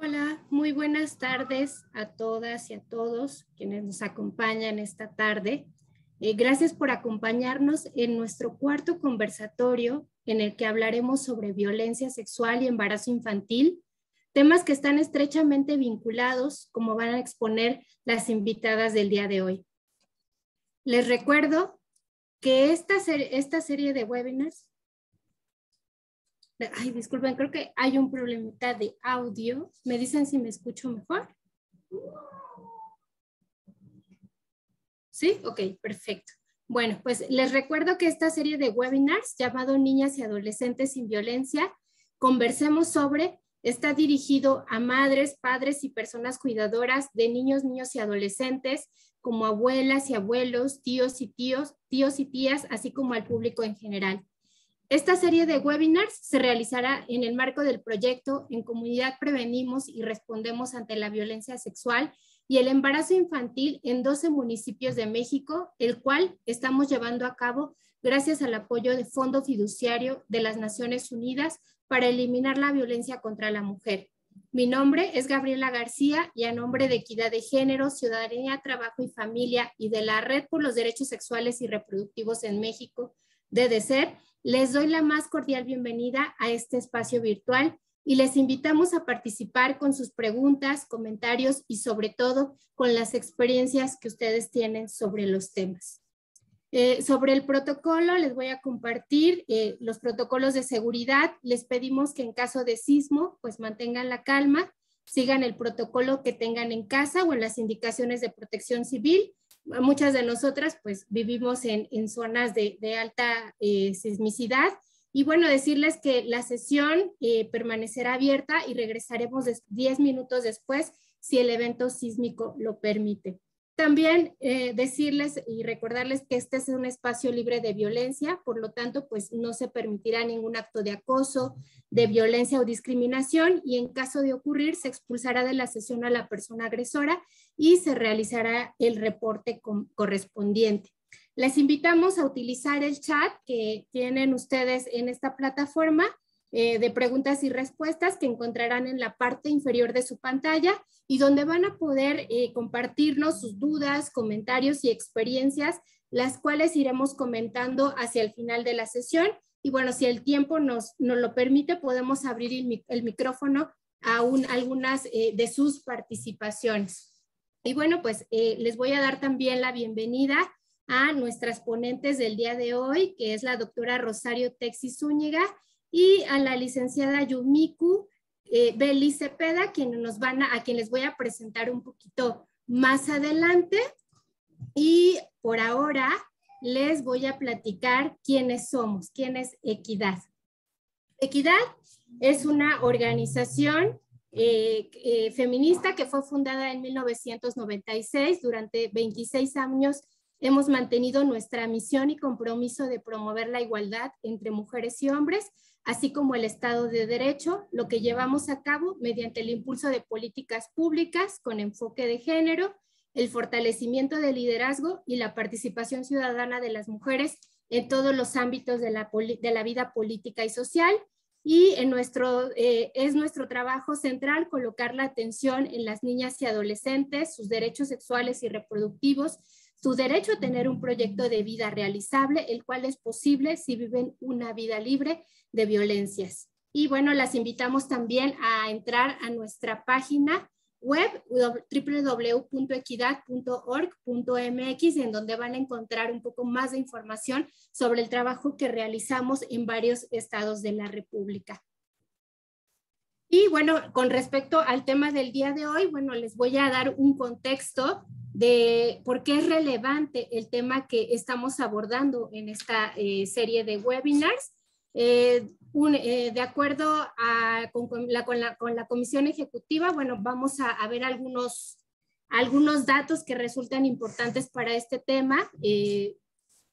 Hola, muy buenas tardes a todas y a todos quienes nos acompañan esta tarde. Gracias por acompañarnos en nuestro cuarto conversatorio en el que hablaremos sobre violencia sexual y embarazo infantil, temas que están estrechamente vinculados, como van a exponer las invitadas del día de hoy. Les recuerdo que esta serie de webinars. Ay, disculpen, creo que hay un problemita de audio. ¿Me dicen si me escucho mejor? ¿Sí? Ok, perfecto. Bueno, pues les recuerdo que esta serie de webinars llamado Niñas y Adolescentes sin Violencia, Conversemos sobre, está dirigido a madres, padres y personas cuidadoras de niños, niños y adolescentes, como abuelas y abuelos, tíos y tías, así como al público en general. Esta serie de webinars se realizará en el marco del proyecto En Comunidad Prevenimos y Respondemos ante la Violencia Sexual y el Embarazo Infantil en 12 municipios de México, el cual estamos llevando a cabo gracias al apoyo de Fondo Fiduciario de las Naciones Unidas para eliminar la violencia contra la mujer. Mi nombre es Gabriela García y a nombre de Equidad de Género, Ciudadanía, Trabajo y Familia y de la Red por los Derechos Sexuales y Reproductivos en México, DDCER, les doy la más cordial bienvenida a este espacio virtual y les invitamos a participar con sus preguntas, comentarios y sobre todo con las experiencias que ustedes tienen sobre los temas. Sobre el protocolo les voy a compartir los protocolos de seguridad. Les pedimos que en caso de sismo pues mantengan la calma, sigan el protocolo que tengan en casa o en las indicaciones de protección civil. Muchas de nosotras pues vivimos en zonas de alta sismicidad y bueno, decirles que la sesión permanecerá abierta y regresaremos 10 minutos después si el evento sísmico lo permite. También decirles y recordarles que este es un espacio libre de violencia, por lo tanto, pues no se permitirá ningún acto de acoso, de violencia o discriminación y en caso de ocurrir se expulsará de la sesión a la persona agresora y se realizará el reporte correspondiente. Les invitamos a utilizar el chat que tienen ustedes en esta plataforma de preguntas y respuestas que encontrarán en la parte inferior de su pantalla y donde van a poder compartirnos sus dudas, comentarios y experiencias, las cuales iremos comentando hacia el final de la sesión. Y bueno, si el tiempo nos lo permite, podemos abrir el micrófono a algunas de sus participaciones. Y bueno, pues les voy a dar también la bienvenida a nuestras ponentes del día de hoy, que es la doctora Rosario Texi Zúñiga y a la licenciada Yumiku Beli Cepeda, a quien les voy a presentar un poquito más adelante. Y por ahora les voy a platicar quiénes somos, quién es Equidad. Equidad es una organización feminista que fue fundada en 1996. Durante 26 años hemos mantenido nuestra misión y compromiso de promover la igualdad entre mujeres y hombres, así como el Estado de Derecho, lo que llevamos a cabo mediante el impulso de políticas públicas con enfoque de género, el fortalecimiento del liderazgo y la participación ciudadana de las mujeres en todos los ámbitos de la vida política y social. Y es nuestro trabajo central colocar la atención en las niñas y adolescentes, sus derechos sexuales y reproductivos, su derecho a tener un proyecto de vida realizable, el cual es posible si viven una vida libre de violencias. Y bueno, las invitamos también a entrar a nuestra página web www.equidad.org.mx, en donde van a encontrar un poco más de información sobre el trabajo que realizamos en varios estados de la República. Y bueno, con respecto al tema del día de hoy, bueno, les voy a dar un contexto de por qué es relevante el tema que estamos abordando en esta serie de webinars. De acuerdo con la comisión ejecutiva, bueno, vamos a ver algunos datos que resultan importantes para este tema.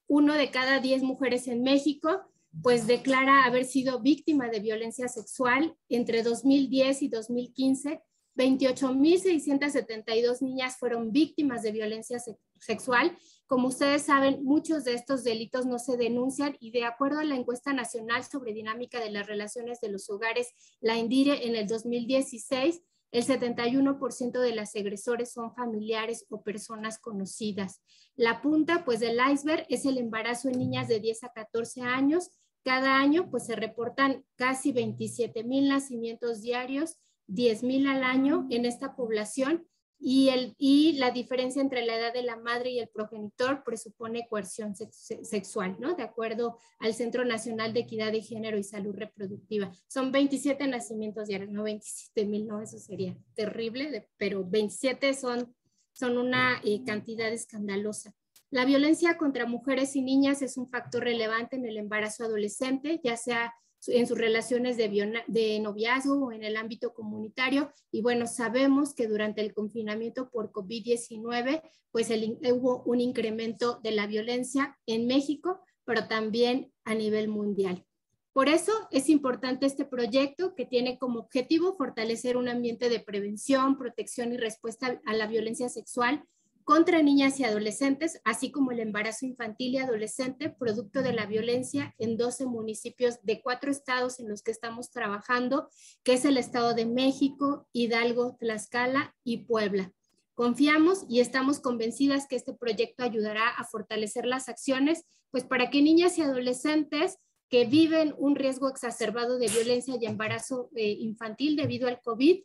1 de cada 10 mujeres en México pues declara haber sido víctima de violencia sexual. Entre 2010 y 2015, 28,672 niñas fueron víctimas de violencia sexual. Como ustedes saben, muchos de estos delitos no se denuncian y de acuerdo a la encuesta nacional sobre dinámica de las relaciones de los hogares, la INDIRE, en el 2016, el 71% de las agresores son familiares o personas conocidas. La punta pues del iceberg es el embarazo en niñas de 10 a 14 años. Cada año pues se reportan casi 27,000 nacimientos diarios, 10,000 al año en esta población, y la diferencia entre la edad de la madre y el progenitor presupone coerción sexual, ¿no? De acuerdo al Centro Nacional de Equidad de Género y Salud Reproductiva. Son 27 nacimientos diarios, no 27,000, no, eso sería terrible, pero 27 son una cantidad escandalosa. La violencia contra mujeres y niñas es un factor relevante en el embarazo adolescente, ya sea en sus relaciones de noviazgo o en el ámbito comunitario. Y bueno, sabemos que durante el confinamiento por COVID-19, pues hubo un incremento de la violencia en México, pero también a nivel mundial. Por eso es importante este proyecto, que tiene como objetivo fortalecer un ambiente de prevención, protección y respuesta a la violencia sexual contra niñas y adolescentes, así como el embarazo infantil y adolescente producto de la violencia en 12 municipios de 4 estados en los que estamos trabajando, que es el Estado de México, Hidalgo, Tlaxcala y Puebla. Confiamos y estamos convencidas que este proyecto ayudará a fortalecer las acciones, pues para que niñas y adolescentes que viven un riesgo exacerbado de violencia y embarazo infantil debido al COVID,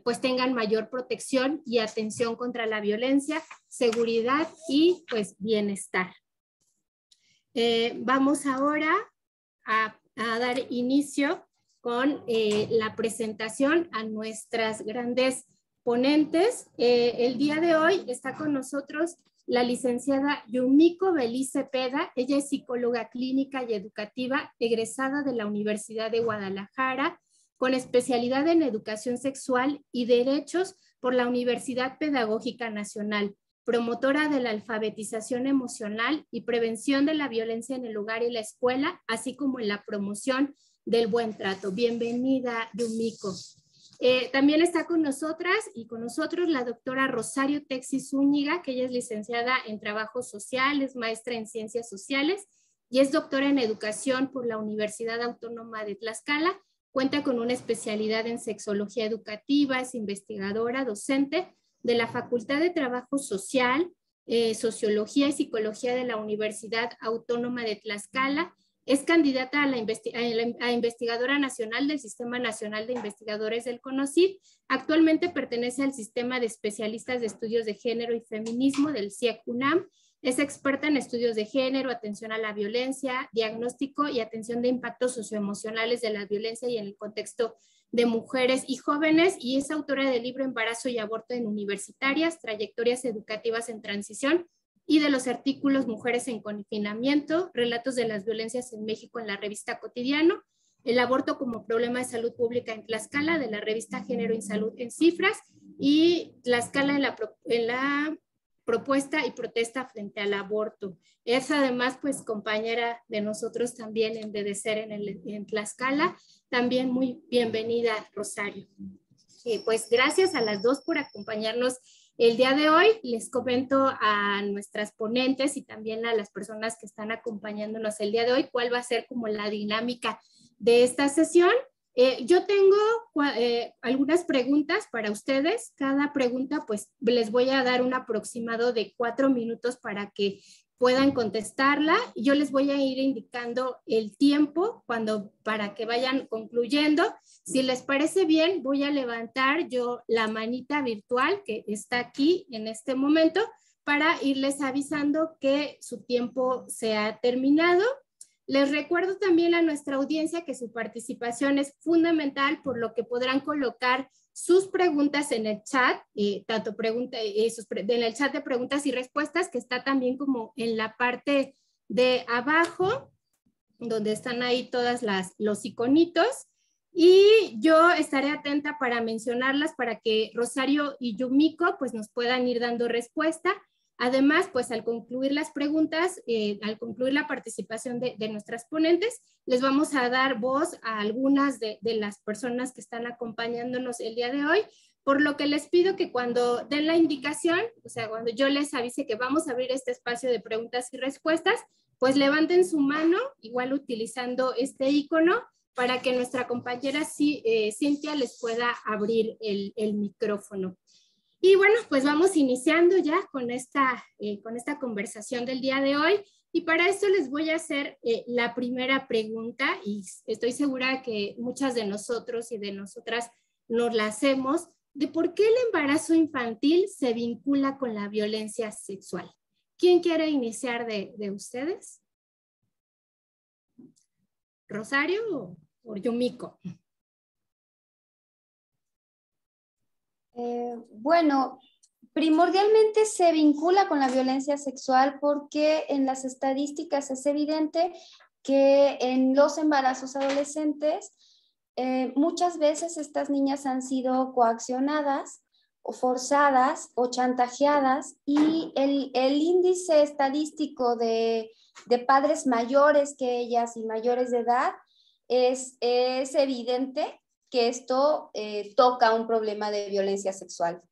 pues tengan mayor protección y atención contra la violencia, seguridad y pues bienestar. Vamos ahora a dar inicio con la presentación a nuestras grandes ponentes. El día de hoy está con nosotros la licenciada Yumiko Belís Cepeda. Ella es psicóloga clínica y educativa, egresada de la Universidad de Guadalajara, con especialidad en educación sexual y derechos por la Universidad Pedagógica Nacional, promotora de la alfabetización emocional y prevención de la violencia en el hogar y la escuela, así como en la promoción del buen trato. Bienvenida, Yumiko. También está con nosotras y con nosotros la doctora Rosario Texi Zúñiga, que ella es licenciada en Trabajo Social, es maestra en Ciencias Sociales y es doctora en Educación por la Universidad Autónoma de Tlaxcala. Cuenta con una especialidad en Sexología Educativa, es investigadora, docente de la Facultad de Trabajo Social, Sociología y Psicología de la Universidad Autónoma de Tlaxcala. Es candidata a investigadora nacional del Sistema Nacional de Investigadores del CONOCYT. Actualmente pertenece al Sistema de Especialistas de Estudios de Género y Feminismo del CIEC-UNAM. Es experta en estudios de género, atención a la violencia, diagnóstico y atención de impactos socioemocionales de la violencia y en el contexto de mujeres y jóvenes, y es autora del libro Embarazo y Aborto en Universitarias, Trayectorias Educativas en Transición, y de los artículos Mujeres en Confinamiento, Relatos de las Violencias en México en la revista Cotidiano, El aborto como problema de salud pública en Tlaxcala, de la revista Género y Salud en Cifras, y Tlaxcala en la propuesta y protesta frente al aborto. Es además pues compañera de nosotros también en DDCER en Tlaxcala. También muy bienvenida, Rosario. Pues gracias a las dos por acompañarnos el día de hoy. Les comento a nuestras ponentes y también a las personas que están acompañándonos el día de hoy cuál va a ser como la dinámica de esta sesión. Yo tengo algunas preguntas para ustedes. Cada pregunta pues les voy a dar un aproximado de 4 minutos para que puedan contestarla. Yo les voy a ir indicando el tiempo para que vayan concluyendo. Si les parece bien, voy a levantar yo la manita virtual que está aquí en este momento para irles avisando que su tiempo se ha terminado. Les recuerdo también a nuestra audiencia que su participación es fundamental, por lo que podrán colocar sus preguntas en el chat, en el chat de preguntas y respuestas, que está también como en la parte de abajo, donde están ahí todas los iconitos. Y yo estaré atenta para mencionarlas para que Rosario y Yumiko pues nos puedan ir dando respuesta. Además, pues al concluir las preguntas, al concluir la participación de nuestras ponentes, les vamos a dar voz a algunas de las personas que están acompañándonos el día de hoy, por lo que les pido que cuando den la indicación, o sea, cuando yo les avise que vamos a abrir este espacio de preguntas y respuestas, pues levanten su mano, igual utilizando este icono, para que nuestra compañera Cintia les pueda abrir el micrófono. Y bueno, pues vamos iniciando ya con esta conversación del día de hoy. Y para esto les voy a hacer la primera pregunta, y estoy segura que muchas de nosotros y de nosotras nos la hacemos, de por qué el embarazo infantil se vincula con la violencia sexual. ¿Quién quiere iniciar de ustedes? ¿Rosario o Yumiko? Bueno, primordialmente se vincula con la violencia sexual porque en las estadísticas es evidente que en los embarazos adolescentes muchas veces estas niñas han sido coaccionadas o forzadas o chantajeadas, y el índice estadístico de padres mayores que ellas y mayores de edad es evidente que esto toca un problema de violencia sexual.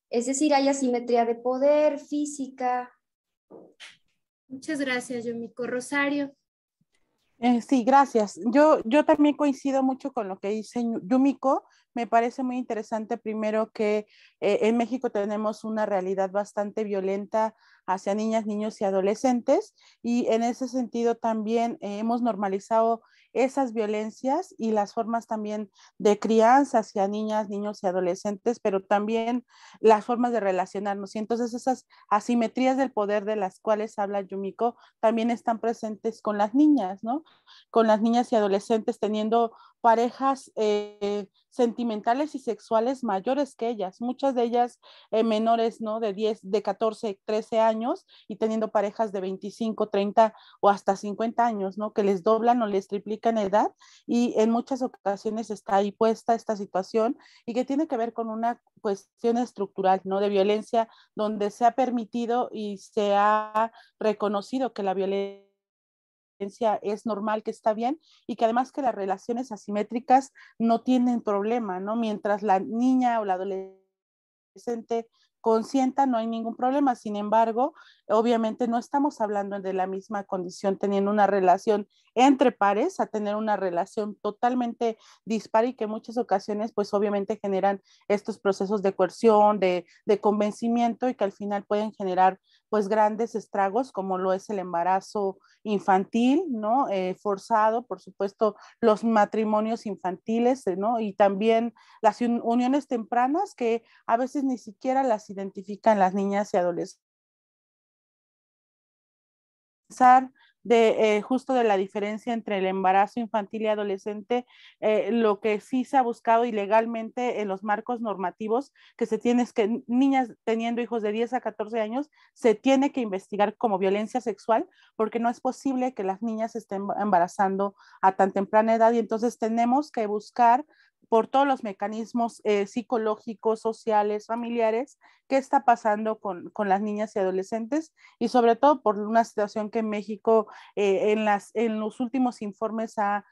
Es decir, hay asimetría de poder, física. Muchas gracias, Yumiko. Rosario. Sí, gracias. Yo también coincido mucho con lo que dice Yumiko. Me parece muy interesante primero que en México tenemos una realidad bastante violenta hacia niñas, niños y adolescentes, y en ese sentido también hemos normalizado esas violencias y las formas también de crianza hacia niñas, niños y adolescentes, pero también las formas de relacionarnos. Y entonces esas asimetrías del poder de las cuales habla Yumiko también están presentes con las niñas, ¿no? Con las niñas y adolescentes teniendo parejas sentimentales y sexuales mayores que ellas, muchas de ellas menores, ¿no? De 10, de 14, 13 años, y teniendo parejas de 25, 30 o hasta 50 años, ¿no? Que les doblan o les triplican edad, y en muchas ocasiones está ahí puesta esta situación, y que tiene que ver con una cuestión estructural, ¿no? De violencia, donde se ha permitido y se ha reconocido que la violencia es normal, que está bien, y que además que las relaciones asimétricas no tienen problema, ¿no? Mientras la niña o la adolescente consienta, no hay ningún problema. Sin embargo, obviamente no estamos hablando de la misma condición teniendo una relación entre pares a tener una relación totalmente dispar, y que en muchas ocasiones pues obviamente generan estos procesos de coerción, de convencimiento, y que al final pueden generar pues grandes estragos como lo es el embarazo infantil, ¿no? Forzado, por supuesto, los matrimonios infantiles, ¿no? Y también las uniones tempranas que a veces ni siquiera las identifican las niñas y adolescentes. Justo de la diferencia entre el embarazo infantil y adolescente, lo que sí se ha buscado ilegalmente en los marcos normativos que se tiene es que niñas teniendo hijos de 10 a 14 años se tiene que investigar como violencia sexual, porque no es posible que las niñas estén embarazando a tan temprana edad, y entonces tenemos que buscar por todos los mecanismos psicológicos, sociales, familiares, qué está pasando con las niñas y adolescentes, y sobre todo por una situación que en México en los últimos informes ha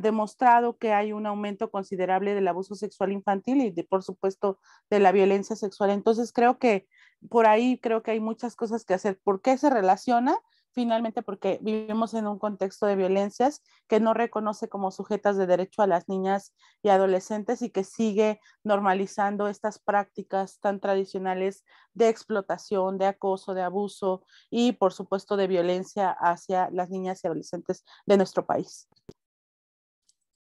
demostrado que hay un aumento considerable del abuso sexual infantil y por supuesto de la violencia sexual. Entonces creo que por ahí creo que hay muchas cosas que hacer. ¿Por qué se relaciona? Finalmente porque vivimos en un contexto de violencias que no reconoce como sujetas de derecho a las niñas y adolescentes, y que sigue normalizando estas prácticas tan tradicionales de explotación, de acoso, de abuso y por supuesto de violencia hacia las niñas y adolescentes de nuestro país.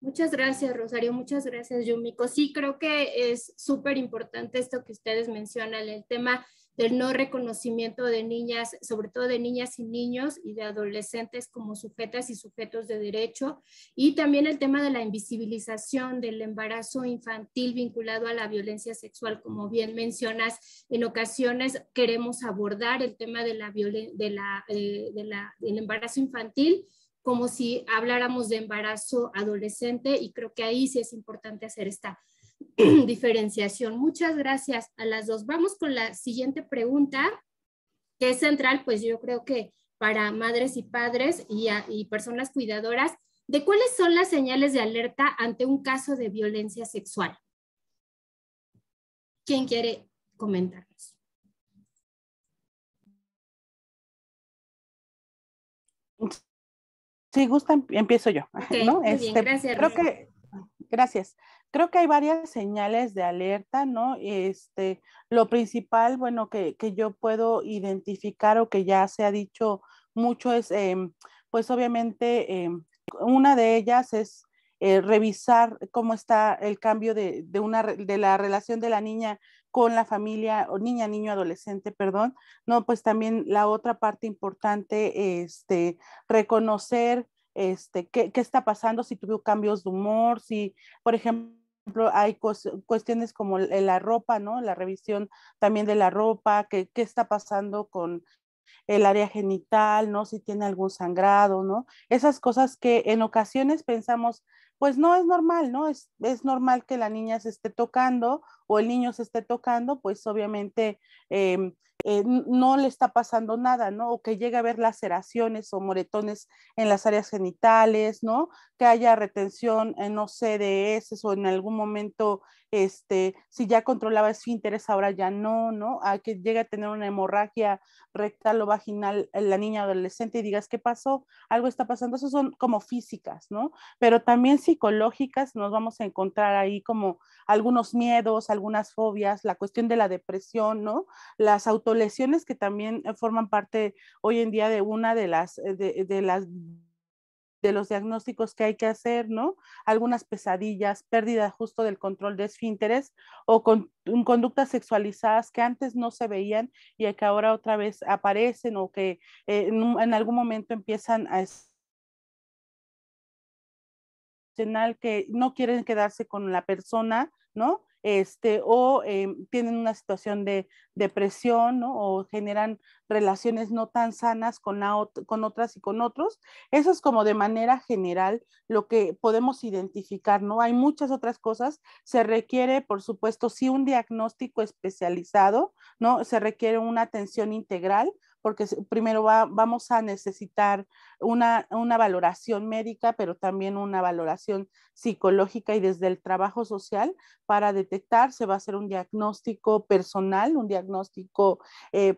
Muchas gracias, Rosario. Muchas gracias, Yumiko. Sí, creo que es súper importante esto que ustedes mencionan, el tema del no reconocimiento de niñas, sobre todo de niñas y niños y de adolescentes como sujetas y sujetos de derecho, y también el tema de la invisibilización del embarazo infantil vinculado a la violencia sexual. Como bien mencionas, en ocasiones queremos abordar el tema de del embarazo infantil como si habláramos de embarazo adolescente, y creo que ahí sí es importante hacer esta diferenciación. Muchas gracias a las dos. Vamos con la siguiente pregunta, que es central, pues yo creo que para madres y padres y personas cuidadoras, de cuáles son las señales de alerta ante un caso de violencia sexual. ¿Quién quiere comentarnos? Si gustan, empiezo yo, Ok, ¿no? muy bien, gracias, Creo Rosa. que, gracias. Creo que hay varias señales de alerta, ¿no? Lo principal, bueno, que yo puedo identificar o que ya se ha dicho mucho es, pues obviamente, una de ellas es revisar cómo está el cambio de la relación de la niña con la familia, o niña, niño, adolescente, perdón, ¿no? Pues también la otra parte importante, reconocer qué está pasando, si tuvo cambios de humor, si, por ejemplo, hay cuestiones como la ropa, ¿no? La revisión también de la ropa, qué está pasando con el área genital, ¿no? Si tiene algún sangrado, ¿no? Esas cosas que en ocasiones pensamos, pues no es normal, ¿no? Es normal que la niña se esté tocando o el niño se esté tocando, pues obviamente no le está pasando nada, ¿no? O que llegue a haber laceraciones o moretones en las áreas genitales, ¿no? Que haya retención, no sé, de heces o en algún momento, si ya controlaba esfínteres, ahora ya no, ¿no? A que llegue a tener una hemorragia rectal o vaginal la niña adolescente y digas, ¿qué pasó? Algo está pasando. Esas son como físicas, ¿no? Pero también psicológicas, nos vamos a encontrar ahí como algunos miedos, algunas fobias, la cuestión de la depresión, ¿no? Las autolesiones que también forman parte hoy en día de una de los diagnósticos que hay que hacer, ¿no? Algunas pesadillas, pérdida justo del control de esfínteres o con conductas sexualizadas que antes no se veían y que ahora otra vez aparecen o que en algún momento empiezan a que no quieren quedarse con la persona, ¿no? O tienen una situación de depresión, ¿no? O generan relaciones no tan sanas con otras y con otros. Eso es como de manera general lo que podemos identificar, ¿no? Hay muchas otras cosas. Se requiere, por supuesto, sí un diagnóstico especializado, ¿no? Se requiere una atención integral porque primero vamos a necesitar una valoración médica, pero también una valoración psicológica y desde el trabajo social para detectar, se va a hacer un diagnóstico personal, un diagnóstico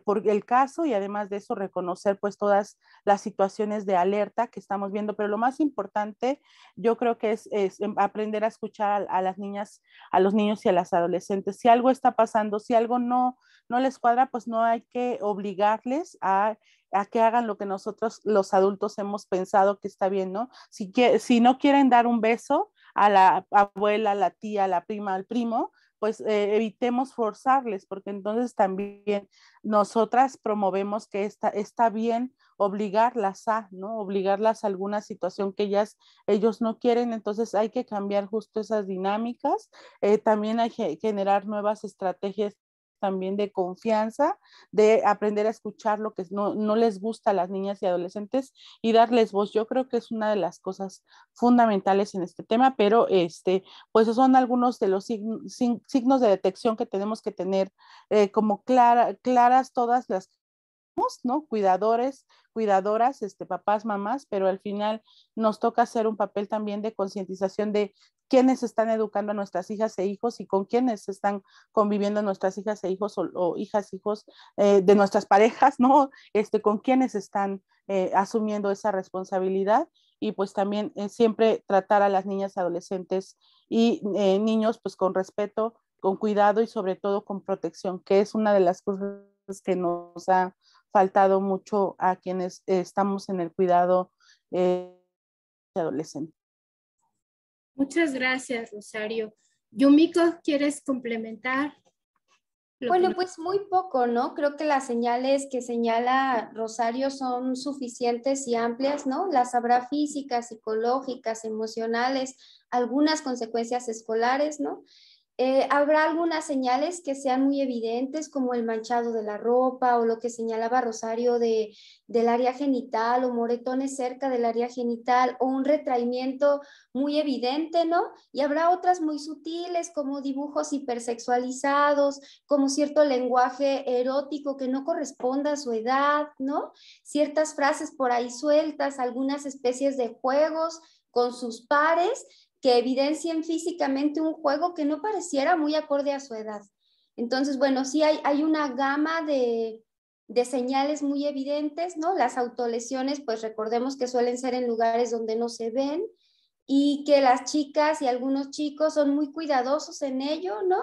por el caso y además de eso reconocer pues todas las situaciones de alerta que estamos viendo, pero lo más importante yo creo que es aprender a escuchar a las niñas, a los niños y a las adolescentes. Si algo está pasando, si algo no les cuadra, pues no hay que obligarles a que hagan lo que nosotros los adultos hemos pensado que está bien, ¿no? Si no quieren dar un beso a la abuela, a la tía, a la prima, al primo, pues evitemos forzarles, porque entonces también nosotras promovemos que está bien obligarlas a, ¿no? Obligarlas a alguna situación que ellos no quieren, entonces hay que cambiar justo esas dinámicas, también hay que generar nuevas estrategias también de confianza, de aprender a escuchar lo que no les gusta a las niñas y adolescentes y darles voz. Yo creo que es una de las cosas fundamentales en este tema, pero pues son algunos de los signos de detección que tenemos que tener como claras todas las, ¿no? Cuidadores, cuidadoras, papás, mamás, pero al final nos toca hacer un papel también de concientización de quiénes están educando a nuestras hijas e hijos y con quiénes están conviviendo nuestras hijas e hijos o hijas, hijos de nuestras parejas, ¿no? Con quiénes están asumiendo esa responsabilidad y pues también siempre tratar a las niñas, adolescentes y niños pues con respeto, con cuidado y sobre todo con protección, que es una de las cosas que nos ha faltado mucho a quienes estamos en el cuidado adolescente. Muchas gracias, Rosario. Yumiko, ¿quieres complementar? Bueno, pues muy poco, ¿no? Creo que las señales que señala Rosario son suficientes y amplias, ¿no? Las habrá físicas, psicológicas, emocionales, algunas consecuencias escolares, ¿no? Habrá algunas señales que sean muy evidentes, como el manchado de la ropa o lo que señalaba Rosario del área genital o moretones cerca del área genital o un retraimiento muy evidente, ¿no? Y habrá otras muy sutiles como dibujos hipersexualizados, como cierto lenguaje erótico que no corresponda a su edad, ¿no? Ciertas frases por ahí sueltas, algunas especies de juegos con sus pares que evidencien físicamente un juego que no pareciera muy acorde a su edad. Entonces, bueno, sí hay una gama de señales muy evidentes, ¿no? Las autolesiones, pues recordemos que suelen ser en lugares donde no se ven y que las chicas y algunos chicos son muy cuidadosos en ello, ¿no?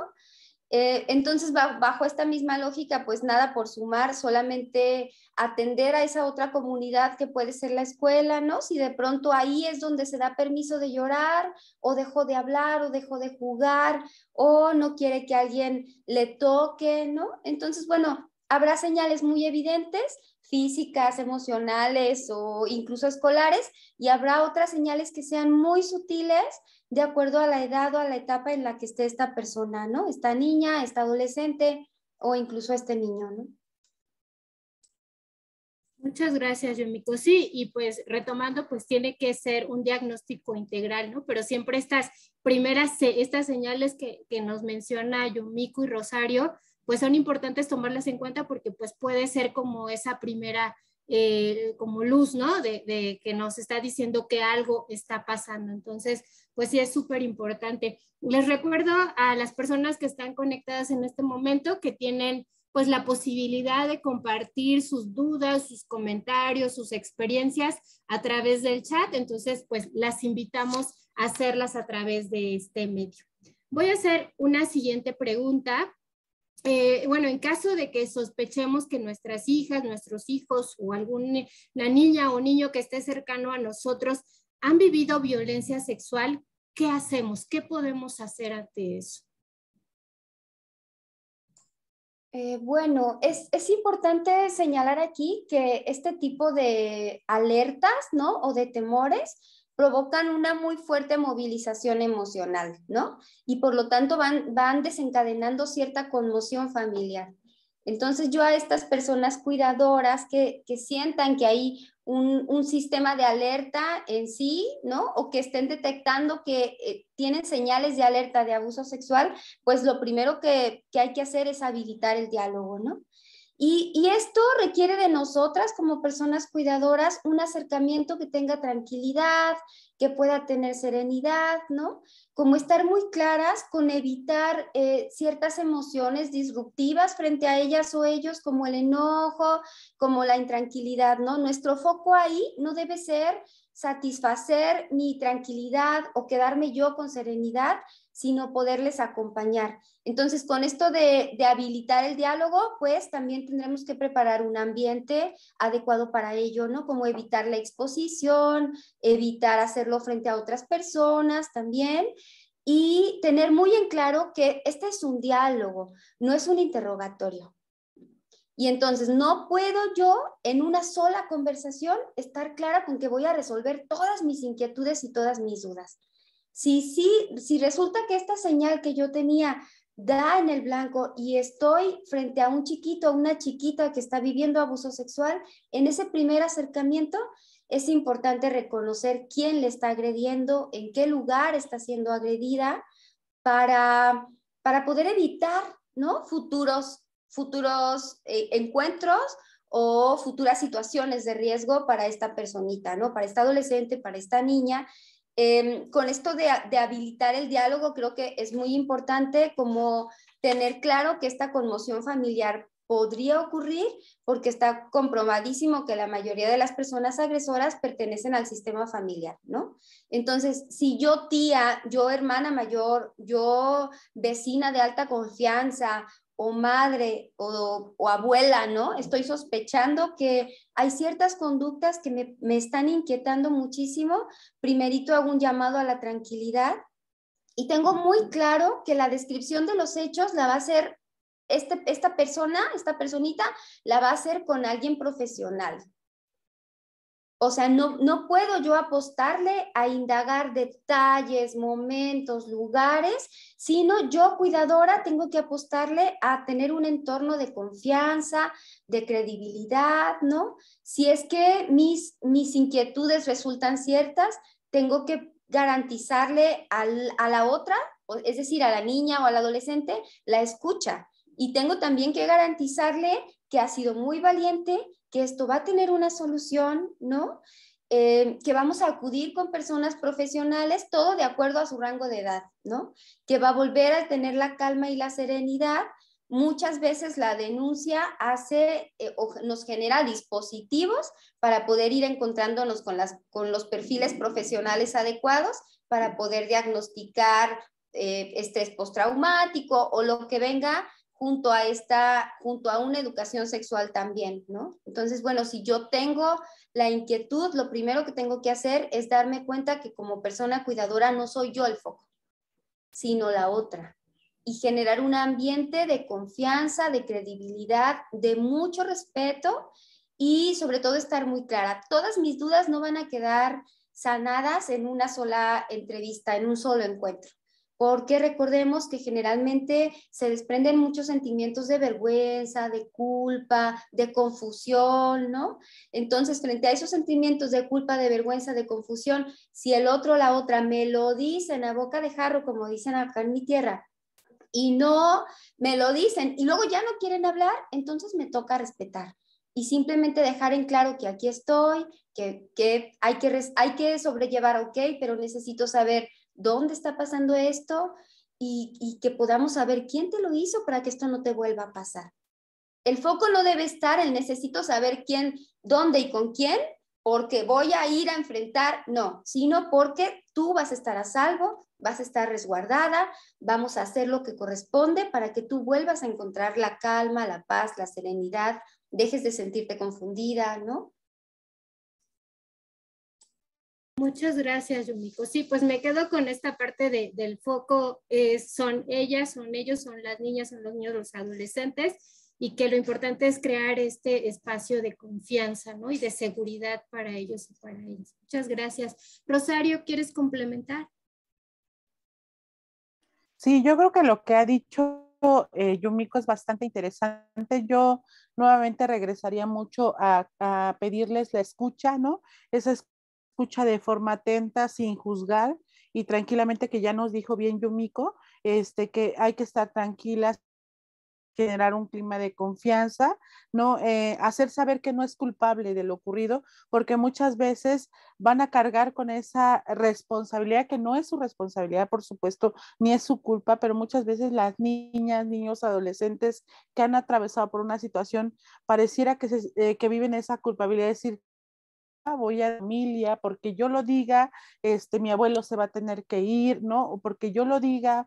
Entonces, bajo esta misma lógica, pues nada por sumar, solamente atender a esa otra comunidad que puede ser la escuela, ¿no? Si de pronto ahí es donde se da permiso de llorar, o dejó de hablar, o dejó de jugar, o no quiere que alguien le toque, ¿no? Entonces, bueno, habrá señales muy evidentes, físicas, emocionales o incluso escolares, y habrá otras señales que sean muy sutiles de acuerdo a la edad o a la etapa en la que esté esta persona, ¿no? Esta niña, esta adolescente o incluso este niño, ¿no? Muchas gracias, Yomiko. Sí, y pues retomando, pues tiene que ser un diagnóstico integral, ¿no? Pero siempre estas estas señales que nos menciona Yomiko y Rosario, pues son importantes tomarlas en cuenta porque pues puede ser como esa primera como luz, ¿no? De que nos está diciendo que algo está pasando. Entonces, pues sí es súper importante. Les recuerdo a las personas que están conectadas en este momento que tienen pues la posibilidad de compartir sus dudas, sus comentarios, sus experiencias a través del chat. Entonces, pues las invitamos a hacerlas a través de este medio. Voy a hacer una siguiente pregunta. Bueno, en caso de que sospechemos que nuestras hijas, nuestros hijos o alguna niña o niño que esté cercano a nosotros han vivido violencia sexual, ¿qué hacemos? ¿Qué podemos hacer ante eso? Bueno, es importante señalar aquí que este tipo de alertas, ¿no? O de temores provocan una muy fuerte movilización emocional, ¿no? Y por lo tanto van desencadenando cierta conmoción familiar. Entonces yo a estas personas cuidadoras que sientan que hay un sistema de alerta en sí, ¿no? O que estén detectando que tienen señales de alerta de abuso sexual, pues lo primero que hay que hacer es habilitar el diálogo, ¿no? Y esto requiere de nosotras como personas cuidadoras un acercamiento que tenga tranquilidad, que pueda tener serenidad, ¿no? Como estar muy claras con evitar ciertas emociones disruptivas frente a ellas o ellos, como el enojo, como la intranquilidad, ¿no? Nuestro foco ahí no debe ser satisfacer mi tranquilidad o quedarme yo con serenidad, sino poderles acompañar. Entonces, con esto de habilitar el diálogo, pues también tendremos que preparar un ambiente adecuado para ello, ¿no? Como evitar la exposición, evitar hacerlo frente a otras personas también, y tener muy en claro que este es un diálogo, no es un interrogatorio. Y entonces no puedo yo en una sola conversación estar clara con que voy a resolver todas mis inquietudes y todas mis dudas. Si resulta que esta señal que yo tenía da en el blanco y estoy frente a un chiquito o una chiquita que está viviendo abuso sexual, en ese primer acercamiento es importante reconocer quién le está agrediendo, en qué lugar está siendo agredida, para poder evitar, ¿no? futuros encuentros o futuras situaciones de riesgo para esta personita, ¿no? Para esta adolescente, para esta niña. Con esto de habilitar el diálogo, creo que es muy importante como tener claro que esta conmoción familiar podría ocurrir porque está comprobadísimo que la mayoría de las personas agresoras pertenecen al sistema familiar, ¿no? Entonces, si yo tía, yo hermana mayor, yo vecina de alta confianza o madre o abuela, ¿no? Estoy sospechando que hay ciertas conductas que me están inquietando muchísimo. Primerito hago un llamado a la tranquilidad y tengo muy claro que la descripción de los hechos la va a hacer esta personita, la va a hacer con alguien profesional. O sea, no puedo yo apostarle a indagar detalles, momentos, lugares, sino yo, cuidadora, tengo que apostarle a tener un entorno de confianza, de credibilidad, ¿no? Si es que mis inquietudes resultan ciertas, tengo que garantizarle a la otra, es decir, a la niña o al adolescente, la escucha. Y tengo también que garantizarle que ha sido muy valiente, que esto va a tener una solución, ¿no? Que vamos a acudir con personas profesionales, todo de acuerdo a su rango de edad, ¿no? Que va a volver a tener la calma y la serenidad muchas veces la denuncia hace o nos genera dispositivos para poder ir encontrándonos con los perfiles profesionales adecuados para poder diagnosticar estrés postraumático o lo que venga junto a una educación sexual también, ¿no? Entonces, bueno, si yo tengo la inquietud, lo primero que tengo que hacer es darme cuenta que como persona cuidadora no soy yo el foco, sino la otra. Y generar un ambiente de confianza, de credibilidad, de mucho respeto y sobre todo estar muy clara. Todas mis dudas no van a quedar sanadas en una sola entrevista, en un solo encuentro, porque recordemos que generalmente se desprenden muchos sentimientos de vergüenza, de culpa, de confusión, ¿no? Entonces, frente a esos sentimientos de culpa, de vergüenza, de confusión, si el otro o la otra me lo dicen a boca de jarro, como dicen acá en mi tierra, y no me lo dicen y luego ya no quieren hablar, entonces me toca respetar y simplemente dejar en claro que aquí estoy, que hay que sobrellevar, ok, pero necesito saber dónde está pasando esto y que podamos saber quién te lo hizo para que esto no te vuelva a pasar. El foco no debe estar en necesito saber quién, dónde y con quién, porque voy a ir a enfrentar, no, sino porque tú vas a estar a salvo, vas a estar resguardada, vamos a hacer lo que corresponde para que tú vuelvas a encontrar la calma, la paz, la serenidad, dejes de sentirte confundida, ¿no? Muchas gracias, Yumiko. Sí, pues me quedo con esta parte del foco, son ellas, son ellos, son las niñas, son los niños, los adolescentes, y que lo importante es crear este espacio de confianza, ¿no? Y de seguridad para ellos y para ellas. Muchas gracias. Rosario, ¿quieres complementar? Sí, yo creo que lo que ha dicho Yumiko es bastante interesante. Yo nuevamente regresaría mucho a pedirles la escucha, ¿no? Esa escucha de forma atenta, sin juzgar y tranquilamente, que ya nos dijo bien Yumiko, que hay que estar tranquilas, generar un clima de confianza, ¿no? Hacer saber que no es culpable de lo ocurrido, porque muchas veces van a cargar con esa responsabilidad que no es su responsabilidad, por supuesto, ni es su culpa, pero muchas veces las niñas, niños, adolescentes que han atravesado por una situación, pareciera que viven esa culpabilidad de decir, voy a la familia, porque yo lo diga, mi abuelo se va a tener que ir, ¿no? O porque yo lo diga,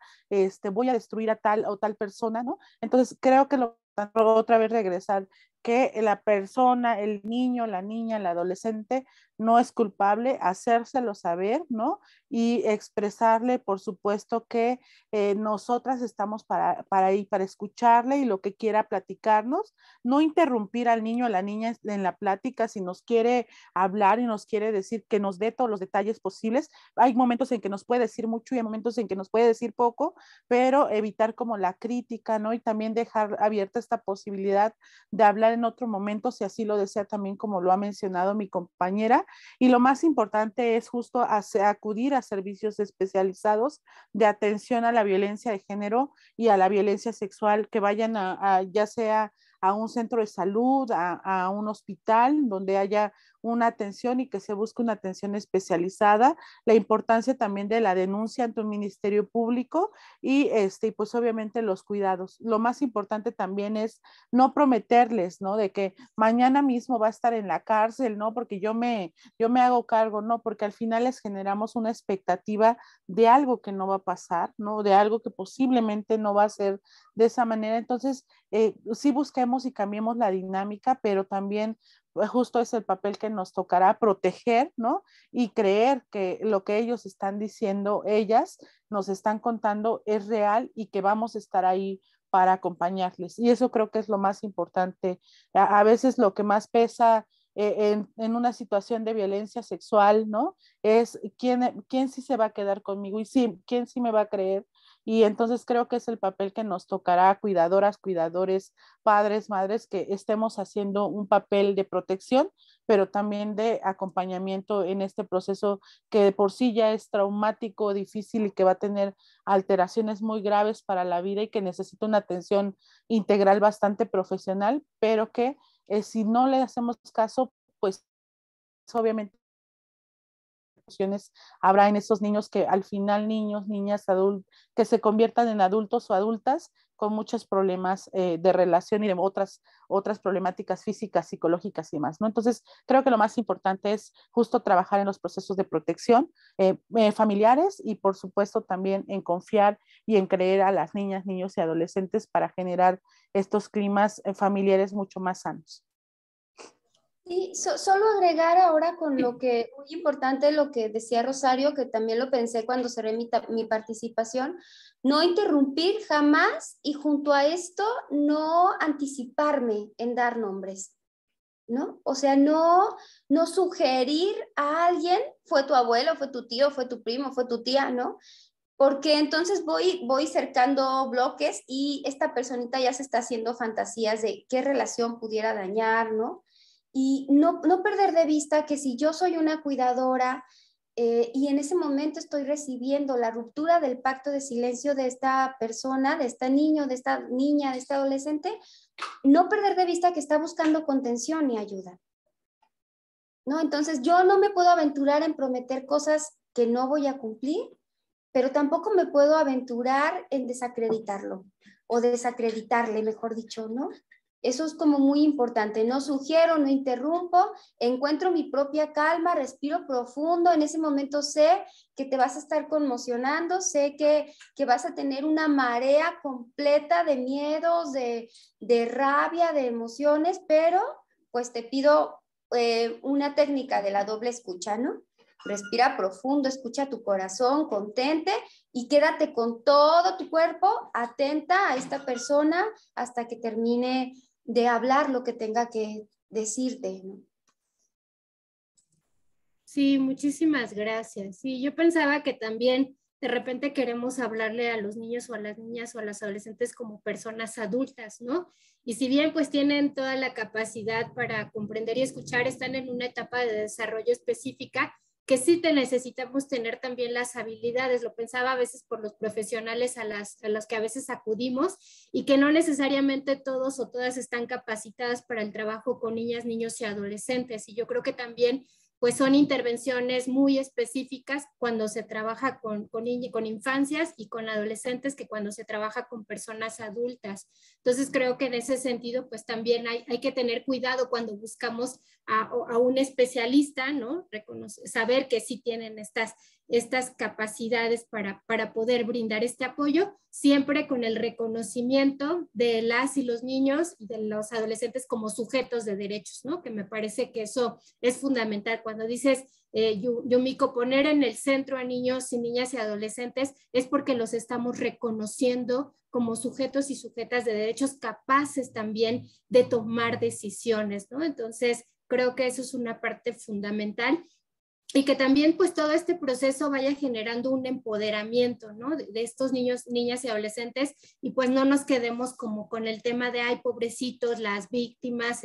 voy a destruir a tal o tal persona, ¿no? Entonces creo que otra vez regresar, que la persona, el niño, la niña, el adolescente no es culpable, hacérselo saber, ¿no? Y expresarle, por supuesto, que nosotras estamos ir, para escucharle y lo que quiera platicarnos, no interrumpir al niño o la niña en la plática si nos quiere hablar y nos quiere decir que nos dé todos los detalles posibles. Hay momentos en que nos puede decir mucho y hay momentos en que nos puede decir poco, pero evitar como la crítica, ¿no? Y también dejar abierta esta posibilidad de hablar en otro momento, si así lo desea, también como lo ha mencionado mi compañera. Y lo más importante es justo acudir a servicios especializados de atención a la violencia de género y a la violencia sexual, que vayan ya sea a un centro de salud, a un hospital donde haya una atención y que se busque una atención especializada, la importancia también de la denuncia ante un ministerio público y pues obviamente los cuidados. Lo más importante también es no prometerles, ¿no? De que mañana mismo va a estar en la cárcel, ¿no? Porque yo me hago cargo, ¿no? Porque al final les generamos una expectativa de algo que no va a pasar, ¿no? De algo que posiblemente no va a ser de esa manera. Entonces, sí busquemos y cambiemos la dinámica, pero también justo es el papel que nos tocará proteger, ¿no? Y creer que lo que ellos están diciendo, ellas nos están contando es real y que vamos a estar ahí para acompañarles. Y eso creo que es lo más importante. A veces lo que más pesa en una situación de violencia sexual, ¿no? Es quién sí se va a quedar conmigo y sí, quién sí me va a creer. Y entonces creo que es el papel que nos tocará, cuidadoras, cuidadores, padres, madres, que estemos haciendo un papel de protección, pero también de acompañamiento en este proceso que de por sí ya es traumático, difícil y que va a tener alteraciones muy graves para la vida y que necesita una atención integral bastante profesional, pero que si no le hacemos caso, pues obviamente habrá en esos niños que al final niños, niñas, adultos, que se conviertan en adultos o adultas con muchos problemas de relación y de otras problemáticas físicas, psicológicas y demás, ¿no? Entonces, creo que lo más importante es justo trabajar en los procesos de protección familiares y, por supuesto, también en confiar y en creer a las niñas, niños y adolescentes para generar estos climas familiares mucho más sanos. Y solo agregar ahora con lo que, muy importante lo que decía Rosario, que también lo pensé cuando cerré mi participación, no interrumpir jamás y junto a esto no anticiparme en dar nombres, ¿no? O sea, no sugerir a alguien, fue tu abuelo, fue tu tío, fue tu primo, fue tu tía, ¿no? Porque entonces voy cercando bloques y esta personita ya se está haciendo fantasías de qué relación pudiera dañar, ¿no? Y no perder de vista que si yo soy una cuidadora y en ese momento estoy recibiendo la ruptura del pacto de silencio de esta persona, de este niño, de esta niña, de este adolescente, no perder de vista que está buscando contención y ayuda, ¿no? Entonces yo no me puedo aventurar en prometer cosas que no voy a cumplir, pero tampoco me puedo aventurar en desacreditarlo o desacreditarle, mejor dicho, ¿no? Eso es como muy importante. No sugiero, no interrumpo, encuentro mi propia calma, respiro profundo. En ese momento sé que te vas a estar conmocionando, sé que vas a tener una marea completa de miedos, de rabia, de emociones, pero pues te pido una técnica de la doble escucha, ¿no? Respira profundo, escucha tu corazón, contente y quédate con todo tu cuerpo atenta a esta persona hasta que termine de hablar lo que tenga que decirte, ¿no? Sí, muchísimas gracias. Sí, yo pensaba que también de repente queremos hablarle a los niños o a las niñas o a los adolescentes como personas adultas, ¿no? Y si bien pues tienen toda la capacidad para comprender y escuchar, están en una etapa de desarrollo específica que sí te necesitamos tener también las habilidades, lo pensaba a veces por los profesionales a los que a veces acudimos y que no necesariamente todos o todas están capacitadas para el trabajo con niñas, niños y adolescentes. Y yo creo que también pues son intervenciones muy específicas cuando se trabaja con infancias y con adolescentes que cuando se trabaja con personas adultas. Entonces creo que en ese sentido pues también hay que tener cuidado cuando buscamos a un especialista, ¿no? Saber que sí tienen estas capacidades para poder brindar este apoyo, siempre con el reconocimiento de las y los niños y de los adolescentes como sujetos de derechos, ¿no? Que me parece que eso es fundamental. Cuando dices, Yumiko, poner en el centro a niños y niñas y adolescentes es porque los estamos reconociendo como sujetos y sujetas de derechos capaces también de tomar decisiones, ¿no? Entonces, creo que eso es una parte fundamental y que también pues todo este proceso vaya generando un empoderamiento, ¿no? De estos niños, niñas y adolescentes y pues no nos quedemos como con el tema de, ay, pobrecitos, las víctimas,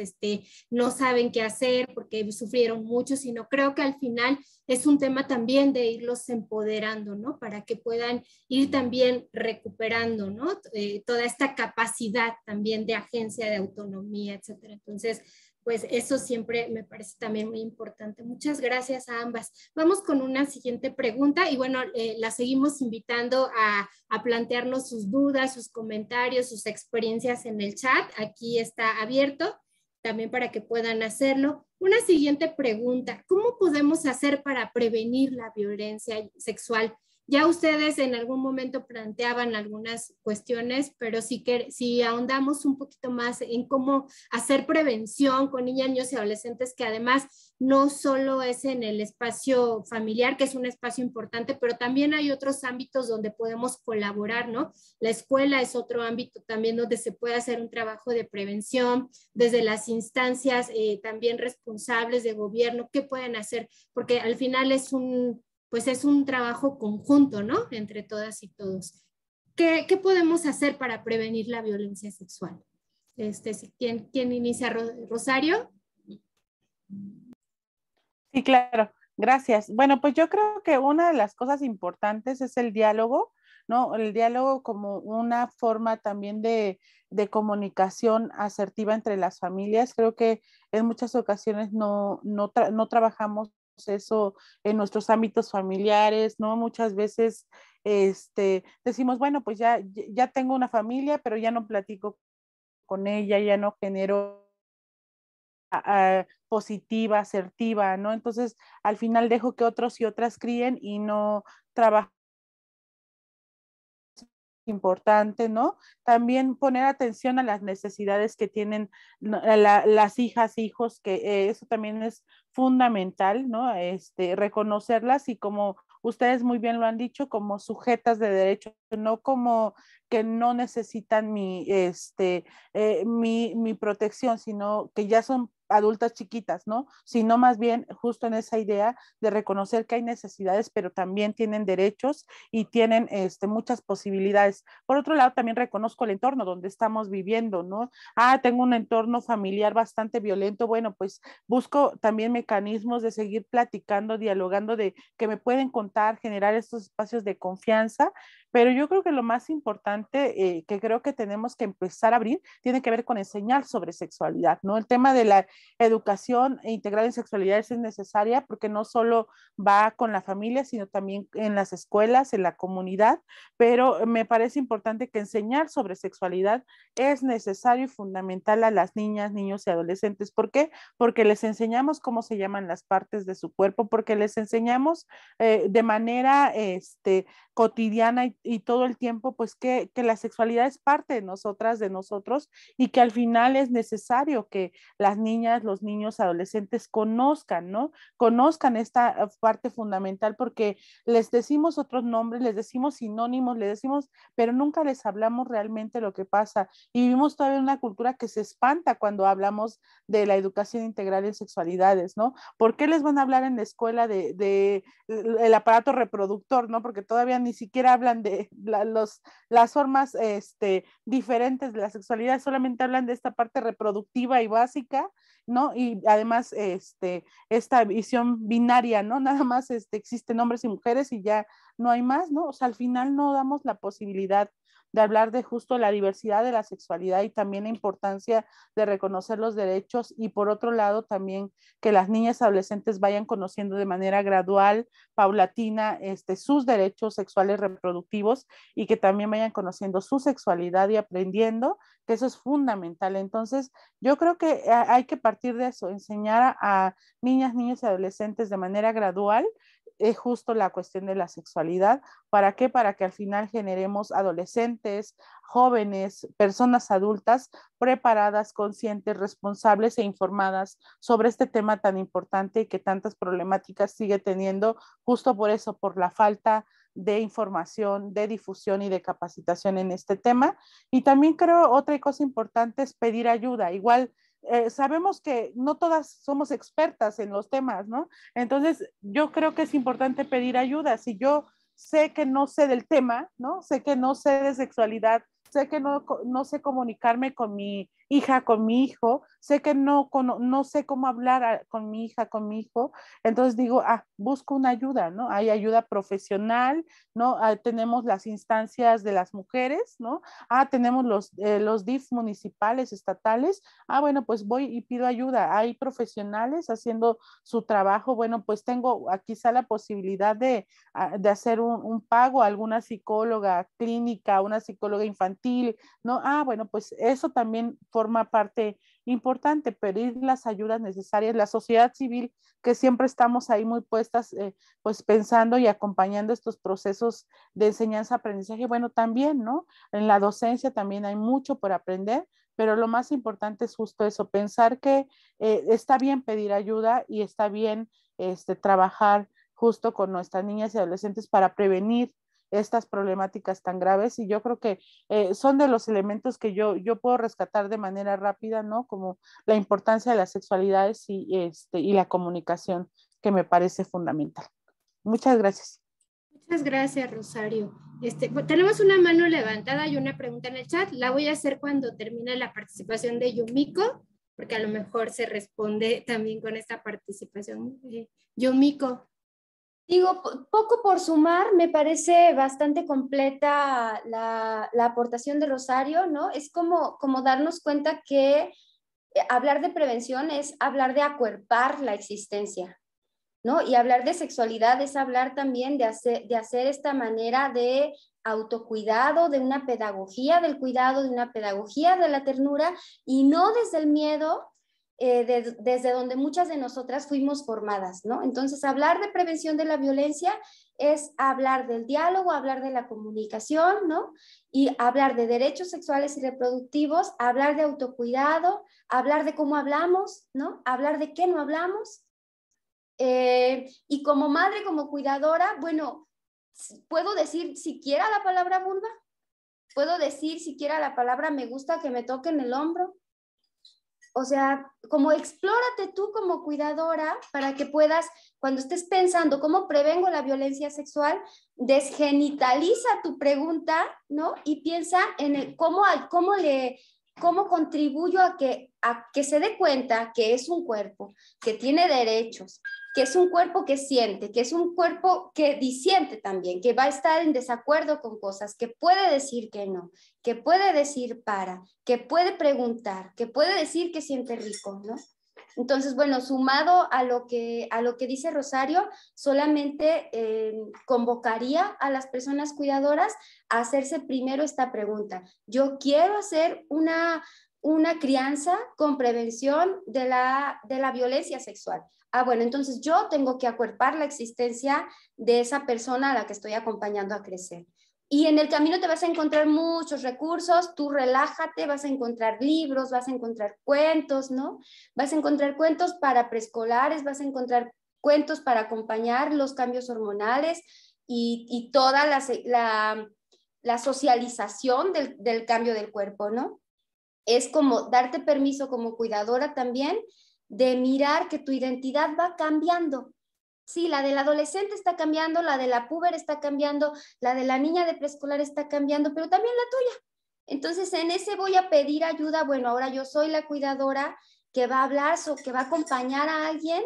no saben qué hacer porque sufrieron mucho, sino creo que al final es un tema también de irlos empoderando, ¿no? Para que puedan ir también recuperando, ¿no? Toda esta capacidad también de agencia, de autonomía, etcétera. Entonces, pues eso siempre me parece también muy importante. Muchas gracias a ambas. Vamos con una siguiente pregunta y bueno, la seguimos invitando a plantearnos sus dudas, sus comentarios, sus experiencias en el chat. Aquí está abierto también para que puedan hacerlo. Una siguiente pregunta, ¿cómo podemos hacer para prevenir la violencia sexual? Ya ustedes en algún momento planteaban algunas cuestiones, pero si ahondamos un poquito más en cómo hacer prevención con niñas, niños y adolescentes, que además no solo es en el espacio familiar, que es un espacio importante, pero también hay otros ámbitos donde podemos colaborar, ¿no? La escuela es otro ámbito también donde se puede hacer un trabajo de prevención, desde las instancias también responsables de gobierno, ¿qué pueden hacer? Porque al final es un trabajo conjunto, ¿no? Entre todas y todos. ¿Qué podemos hacer para prevenir la violencia sexual? ¿Quién inicia? ¿Rosario? Sí, claro, gracias. Bueno, pues yo creo que una de las cosas importantes es el diálogo, ¿no? El diálogo como una forma también de comunicación asertiva entre las familias. Creo que en muchas ocasiones no trabajamos eso en nuestros ámbitos familiares, ¿no? Muchas veces decimos, bueno, pues ya tengo una familia, pero ya no platico con ella, ya no genero positiva, asertiva, ¿no? Entonces, al final dejo que otros y otras críen y no trabajo importante, ¿no? También poner atención a las necesidades que tienen las hijas, hijos, que eso también es fundamental, ¿no? Reconocerlas y como ustedes muy bien lo han dicho, como sujetas de derecho, no como que no necesitan mi protección, sino que ya son adultas chiquitas, ¿no? Sino más bien justo en esa idea de reconocer que hay necesidades, pero también tienen derechos y tienen muchas posibilidades. Por otro lado, también reconozco el entorno donde estamos viviendo, ¿no? Tengo un entorno familiar bastante violento, bueno, pues busco también mecanismos de seguir platicando, dialogando, de que me pueden contar, generar estos espacios de confianza, pero yo creo que lo más importante que creo que tenemos que empezar a abrir tiene que ver con enseñar sobre sexualidad, ¿no? El tema de la educación integral en sexualidades es necesaria porque no solo va con la familia, sino también en las escuelas, en la comunidad, pero me parece importante que enseñar sobre sexualidad es necesario y fundamental a las niñas, niños y adolescentes. ¿Por qué? Porque les enseñamos cómo se llaman las partes de su cuerpo, porque les enseñamos de manera cotidiana y todo el tiempo, pues que la sexualidad es parte de nosotras, de nosotros, y que al final es necesario que las niñas, los niños, adolescentes conozcan, ¿no? Conozcan esta parte fundamental porque les decimos otros nombres, les decimos sinónimos, les decimos, pero nunca les hablamos realmente lo que pasa. Y vivimos todavía en una cultura que se espanta cuando hablamos de la educación integral en sexualidades, ¿no? ¿Por qué les van a hablar en la escuela de el aparato reproductor, ¿no? Porque todavía ni siquiera hablan de las formas diferentes de la sexualidad, solamente hablan de esta parte reproductiva y básica, ¿no? Y además esta visión binaria, ¿no? Nada más existen hombres y mujeres y ya no hay más, ¿no? O sea, al final no damos la posibilidad de hablar de justo la diversidad de la sexualidad y también la importancia de reconocer los derechos y por otro lado también que las niñas y adolescentes vayan conociendo de manera gradual, paulatina, sus derechos sexuales reproductivos y que también vayan conociendo su sexualidad y aprendiendo, que eso es fundamental. Entonces, yo creo que hay que partir de eso, enseñar a niñas, niños y adolescentes de manera gradual es justo la cuestión de la sexualidad. ¿Para qué? Para que al final generemos adolescentes, jóvenes, personas adultas preparadas, conscientes, responsables e informadas sobre este tema tan importante y que tantas problemáticas sigue teniendo justo por eso, por la falta de información, de difusión y de capacitación en este tema. Y también creo otra cosa importante es pedir ayuda. Igual sabemos que no todas somos expertas en los temas, ¿no? Entonces, yo creo que es importante pedir ayuda. Si yo sé que no sé del tema, ¿no? Sé que no sé de sexualidad, sé que no sé comunicarme con mi hija, con mi hijo, sé que no sé cómo hablar con mi hija, con mi hijo, entonces digo, busco una ayuda, ¿no? Hay ayuda profesional, ¿no? Tenemos las instancias de las mujeres, ¿no? Tenemos los DIF municipales, estatales, bueno, pues voy y pido ayuda, hay profesionales haciendo su trabajo, bueno, pues tengo quizá la posibilidad de hacer un pago a alguna psicóloga clínica, una psicóloga infantil, ¿no? Bueno, pues eso también forma parte importante, pedir las ayudas necesarias, la sociedad civil, que siempre estamos ahí muy puestas, pues pensando y acompañando estos procesos de enseñanza-aprendizaje, bueno, también, ¿no? En la docencia también hay mucho por aprender, pero lo más importante es justo eso, pensar que está bien pedir ayuda y está bien trabajar justo con nuestras niñas y adolescentes para prevenir estas problemáticas tan graves y yo creo que son de los elementos que yo puedo rescatar de manera rápida, ¿no? Como la importancia de las sexualidades y la comunicación, que me parece fundamental. Muchas gracias. Muchas gracias, Rosario. Tenemos una mano levantada y una pregunta en el chat. La voy a hacer cuando termine la participación de Yumiko, porque a lo mejor se responde también con esta participación. Yumiko. Digo, poco por sumar, me parece bastante completa la aportación de Rosario, ¿no? Es como darnos cuenta que hablar de prevención es hablar de acuerpar la existencia, ¿no? Y hablar de sexualidad es hablar también de hacer esta manera de autocuidado, de una pedagogía del cuidado, de una pedagogía de la ternura, y no desde el miedo, desde donde muchas de nosotras fuimos formadas, ¿no? Entonces, hablar de prevención de la violencia es hablar del diálogo, hablar de la comunicación, ¿no? Y hablar de derechos sexuales y reproductivos, hablar de autocuidado, hablar de cómo hablamos, ¿no? Hablar de qué no hablamos. Y como madre, como cuidadora, bueno, ¿puedo decir siquiera la palabra vulva? ¿Puedo decir siquiera la palabra me gusta que me toquen el hombro? O sea, como explórate tú como cuidadora para que puedas, cuando estés pensando cómo prevengo la violencia sexual, desgenitaliza tu pregunta, ¿no? Y piensa en cómo contribuyo a que se dé cuenta que es un cuerpo, que tiene derechos, que es un cuerpo que siente, que es un cuerpo que disiente también, que va a estar en desacuerdo con cosas, que puede decir que no, que puede decir para, que puede preguntar, que puede decir que siente rico, ¿no? Entonces, bueno, sumado a lo que dice Rosario, solamente convocaría a las personas cuidadoras a hacerse primero esta pregunta. Yo quiero hacer una crianza con prevención de la violencia sexual. Ah, bueno, entonces yo tengo que acuerpar la existencia de esa persona a la que estoy acompañando a crecer. Y en el camino te vas a encontrar muchos recursos, tú relájate, vas a encontrar libros, vas a encontrar cuentos, ¿no? Vas a encontrar cuentos para preescolares, vas a encontrar cuentos para acompañar los cambios hormonales y toda la socialización del cambio del cuerpo, ¿no? Es como darte permiso como cuidadora también de mirar que tu identidad va cambiando. Sí, la del adolescente está cambiando, la de la puber está cambiando, la de la niña de preescolar está cambiando, pero también la tuya. Entonces, en ese voy a pedir ayuda. Bueno, ahora yo soy la cuidadora que va a hablar o que va a acompañar a alguien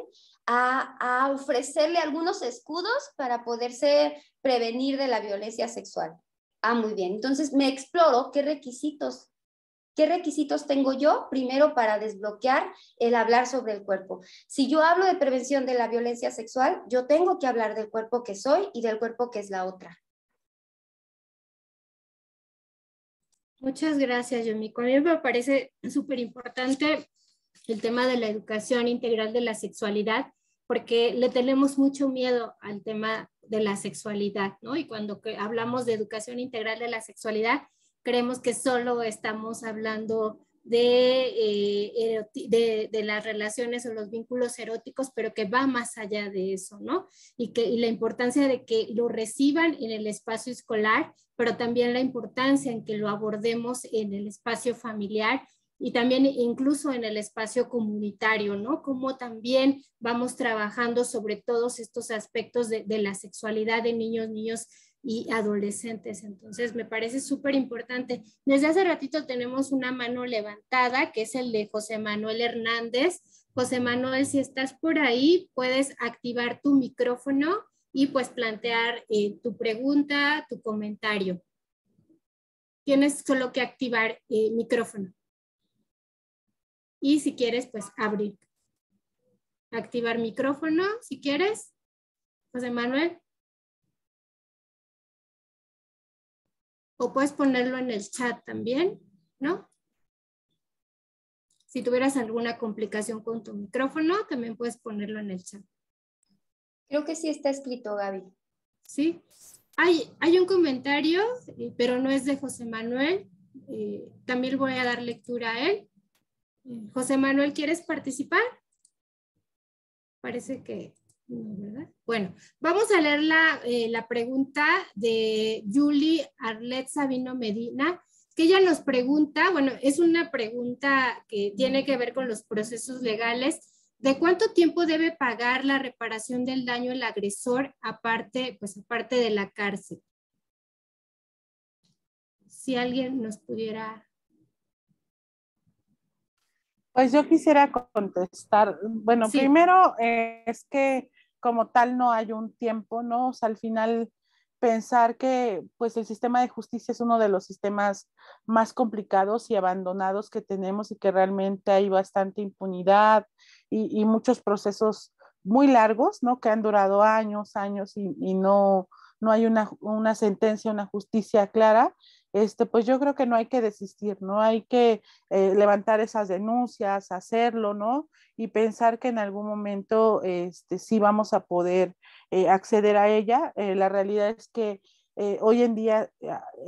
a ofrecerle algunos escudos para poderse prevenir de la violencia sexual. Ah, muy bien. Entonces, me exploro qué requisitos tengo yo primero para desbloquear el hablar sobre el cuerpo. Si yo hablo de prevención de la violencia sexual, yo tengo que hablar del cuerpo que soy y del cuerpo que es la otra. Muchas gracias, Yomiko. A mí me parece súper importante el tema de la educación integral de la sexualidad, porque le tenemos mucho miedo al tema de la sexualidad, ¿no? Y cuando hablamos de educación integral de la sexualidad, creemos que solo estamos hablando de las relaciones o los vínculos eróticos, pero que va más allá de eso, ¿no? Y la importancia de que lo reciban en el espacio escolar, pero también la importancia en que lo abordemos en el espacio familiar y también incluso en el espacio comunitario, ¿no? Cómo también vamos trabajando sobre todos estos aspectos de la sexualidad de niños y adolescentes. Entonces, me parece súper importante. Desde hace ratito tenemos una mano levantada, que es el de José Manuel Hernández. José Manuel, si estás por ahí, puedes activar tu micrófono y pues plantear tu pregunta, tu comentario. Tienes solo que activar micrófono. Y si quieres, pues abrir. Activar micrófono, si quieres. José Manuel. O puedes ponerlo en el chat también, ¿no? Si tuvieras alguna complicación con tu micrófono, también puedes ponerlo en el chat. Creo que sí está escrito, Gaby. Sí. Hay un comentario, pero no es de José Manuel. También voy a dar lectura a él. José Manuel, ¿quieres participar? Parece que no, ¿verdad? Bueno, vamos a leer la pregunta de Julie Arlet Sabino Medina, que ella nos pregunta, bueno, es una pregunta que tiene que ver con los procesos legales. ¿De cuánto tiempo debe pagar la reparación del daño el agresor aparte de la cárcel? Si alguien nos pudiera... Pues yo quisiera contestar. Bueno, Sí. primero es que como tal no hay un tiempo, ¿no? O sea, al final pensar que pues el sistema de justicia es uno de los sistemas más complicados y abandonados que tenemos y que realmente hay bastante impunidad y muchos procesos muy largos, ¿no? Que han durado años, años y no hay una sentencia, una justicia clara, pues yo creo que no hay que desistir, no hay que levantar esas denuncias, hacerlo, ¿no? Y pensar que en algún momento sí vamos a poder acceder a ella. La realidad es que hoy en día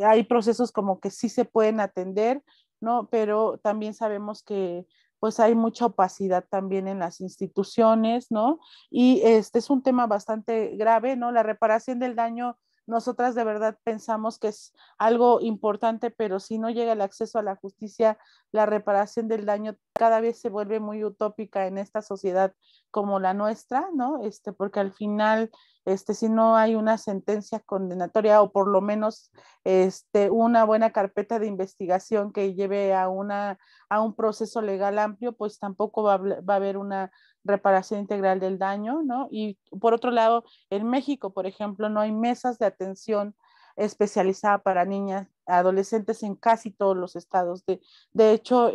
hay procesos como que sí se pueden atender, ¿no? Pero también sabemos que pues hay mucha opacidad también en las instituciones, ¿no? Y este es un tema bastante grave, ¿no? La reparación del daño, nosotras de verdad pensamos que es algo importante, pero si no llega el acceso a la justicia, la reparación del daño cada vez se vuelve muy utópica en esta sociedad como la nuestra, ¿no? Porque al final, si no hay una sentencia condenatoria o por lo menos una buena carpeta de investigación que lleve a un proceso legal amplio, pues tampoco va a haber una reparación integral del daño, ¿no? Y por otro lado, en México, por ejemplo, no hay mesas de atención especializada para niñas, adolescentes en casi todos los estados. De hecho,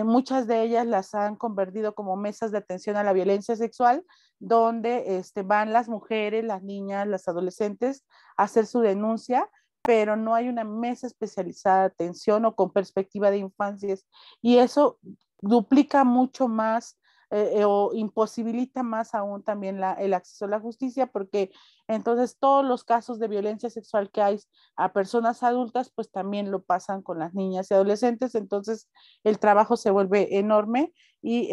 muchas de ellas las han convertido como mesas de atención a la violencia sexual, donde van las mujeres, las niñas, las adolescentes a hacer su denuncia, pero no hay una mesa especializada de atención o con perspectiva de infancias. Y eso duplica mucho más o imposibilita más aún también el acceso a la justicia, porque entonces todos los casos de violencia sexual que hay a personas adultas, pues también lo pasan con las niñas y adolescentes, entonces el trabajo se vuelve enorme y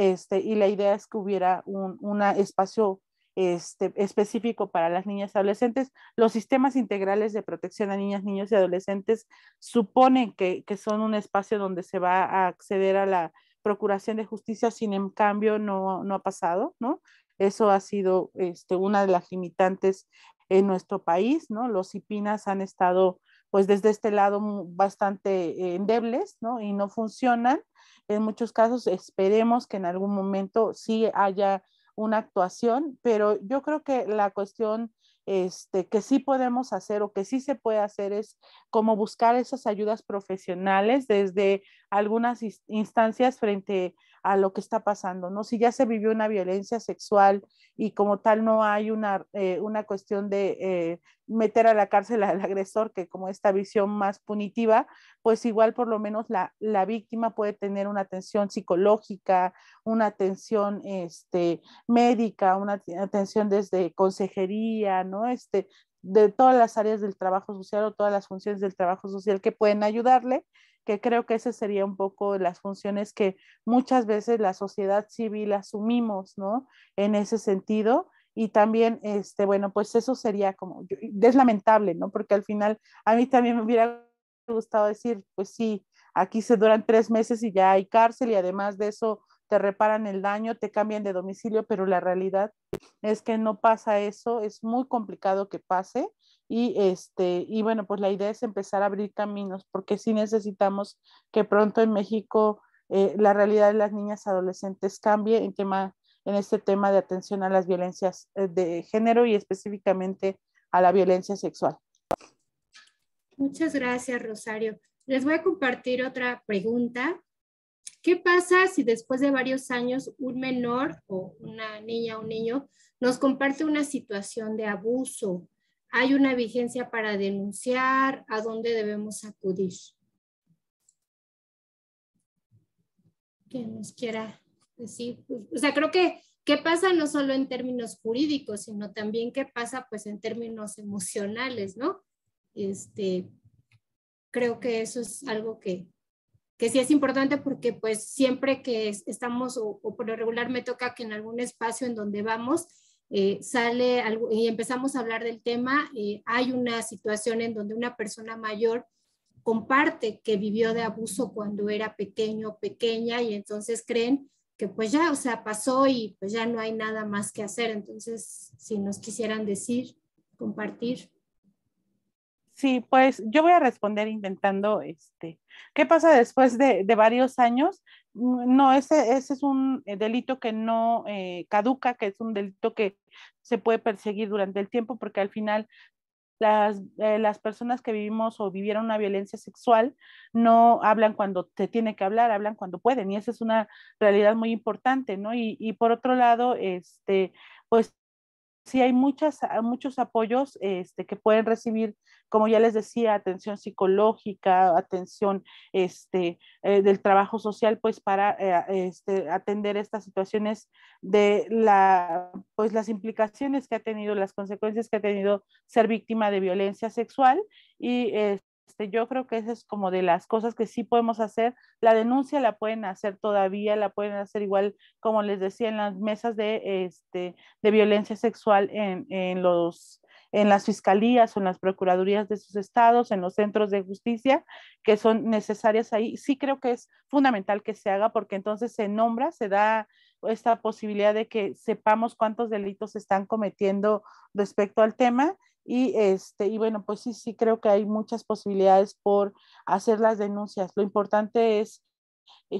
la idea es que hubiera un espacio específico para las niñas y adolescentes. Los sistemas integrales de protección a niñas, niños y adolescentes suponen que son un espacio donde se va a acceder a la procuración de justicia, sin en cambio no ha pasado, ¿no? Eso ha sido una de las limitantes en nuestro país, ¿no? Los IPINAS han estado, pues desde este lado, bastante endebles, ¿no? Y no funcionan. En muchos casos esperemos que en algún momento sí haya una actuación, pero yo creo que la cuestión que sí podemos hacer o que sí se puede hacer es como buscar esas ayudas profesionales desde algunas instancias frente a lo que está pasando, ¿no? Si ya se vivió una violencia sexual y como tal no hay una cuestión de meter a la cárcel al agresor, que como esta visión más punitiva, pues igual por lo menos la víctima puede tener una atención psicológica, una atención médica, una atención desde consejería, ¿no? De todas las áreas del trabajo social o todas las funciones del trabajo social que pueden ayudarle, que creo que ese sería un poco las funciones que muchas veces la sociedad civil asumimos, ¿no? En ese sentido. Y también, bueno, pues eso sería como, es lamentable, ¿no? Porque al final a mí también me hubiera gustado decir, pues sí, aquí se duran 3 meses y ya hay cárcel y además de eso te reparan el daño, te cambian de domicilio, pero la realidad es que no pasa eso, es muy complicado que pase y bueno, pues la idea es empezar a abrir caminos, porque sí necesitamos que pronto en México la realidad de las niñas y adolescentes cambie en este tema de atención a las violencias de género y específicamente a la violencia sexual. Muchas gracias, Rosario. Les voy a compartir otra pregunta. ¿Qué pasa si después de varios años un menor o una niña o un niño nos comparte una situación de abuso? ¿Hay una vigencia para denunciar? ¿A dónde debemos acudir? ¿Quién nos quiera decir? O sea, creo que qué pasa no solo en términos jurídicos, sino también qué pasa pues en términos emocionales, ¿no? Creo que eso es algo que sí es importante porque pues siempre que estamos o por lo regular me toca que en algún espacio en donde vamos sale algo y empezamos a hablar del tema, hay una situación en donde una persona mayor comparte que vivió de abuso cuando era pequeño o pequeña y entonces creen que pues ya, o sea, pasó y pues ya no hay nada más que hacer. Entonces, si nos quisieran decir, compartir. Sí, pues yo voy a responder intentando, ¿qué pasa después de varios años? No, ese es un delito que no caduca, que es un delito que se puede perseguir durante el tiempo, porque al final las personas que vivimos o vivieron una violencia sexual no hablan cuando se tiene que hablar, hablan cuando pueden, y esa es una realidad muy importante, ¿no? Y por otro lado, pues sí hay muchos apoyos que pueden recibir, como ya les decía, atención psicológica, atención del trabajo social, pues para atender estas situaciones de pues las implicaciones que ha tenido, las consecuencias que ha tenido ser víctima de violencia sexual. Y yo creo que eso es como de las cosas que sí podemos hacer. La denuncia la pueden hacer todavía, la pueden hacer igual, como les decía, en las mesas de violencia sexual en las fiscalías o en las procuradurías de sus estados, en los centros de justicia que son necesarias ahí. Sí creo que es fundamental que se haga porque entonces se nombra, se da esta posibilidad de que sepamos cuántos delitos se están cometiendo respecto al tema. Y bueno, pues sí creo que hay muchas posibilidades por hacer las denuncias. Lo importante es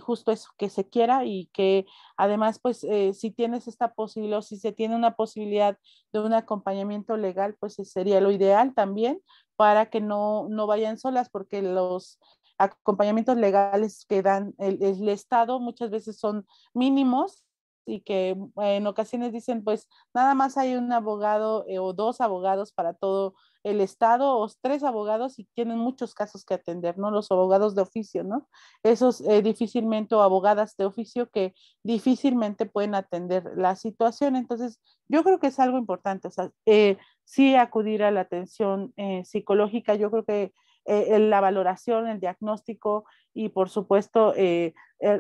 justo eso, que se quiera y que además, pues, si tienes esta posibilidad o si se tiene una posibilidad de un acompañamiento legal, pues sería lo ideal también para que no vayan solas, porque los acompañamientos legales que dan el Estado muchas veces son mínimos y que en ocasiones dicen, pues nada más hay un abogado o dos abogados para todo el Estado o tres abogados y tienen muchos casos que atender, ¿no? Los abogados de oficio, ¿no? Esos difícilmente, o abogadas de oficio que difícilmente pueden atender la situación. Entonces, yo creo que es algo importante, o sea, sí acudir a la atención psicológica, yo creo que la valoración, el diagnóstico y por supuesto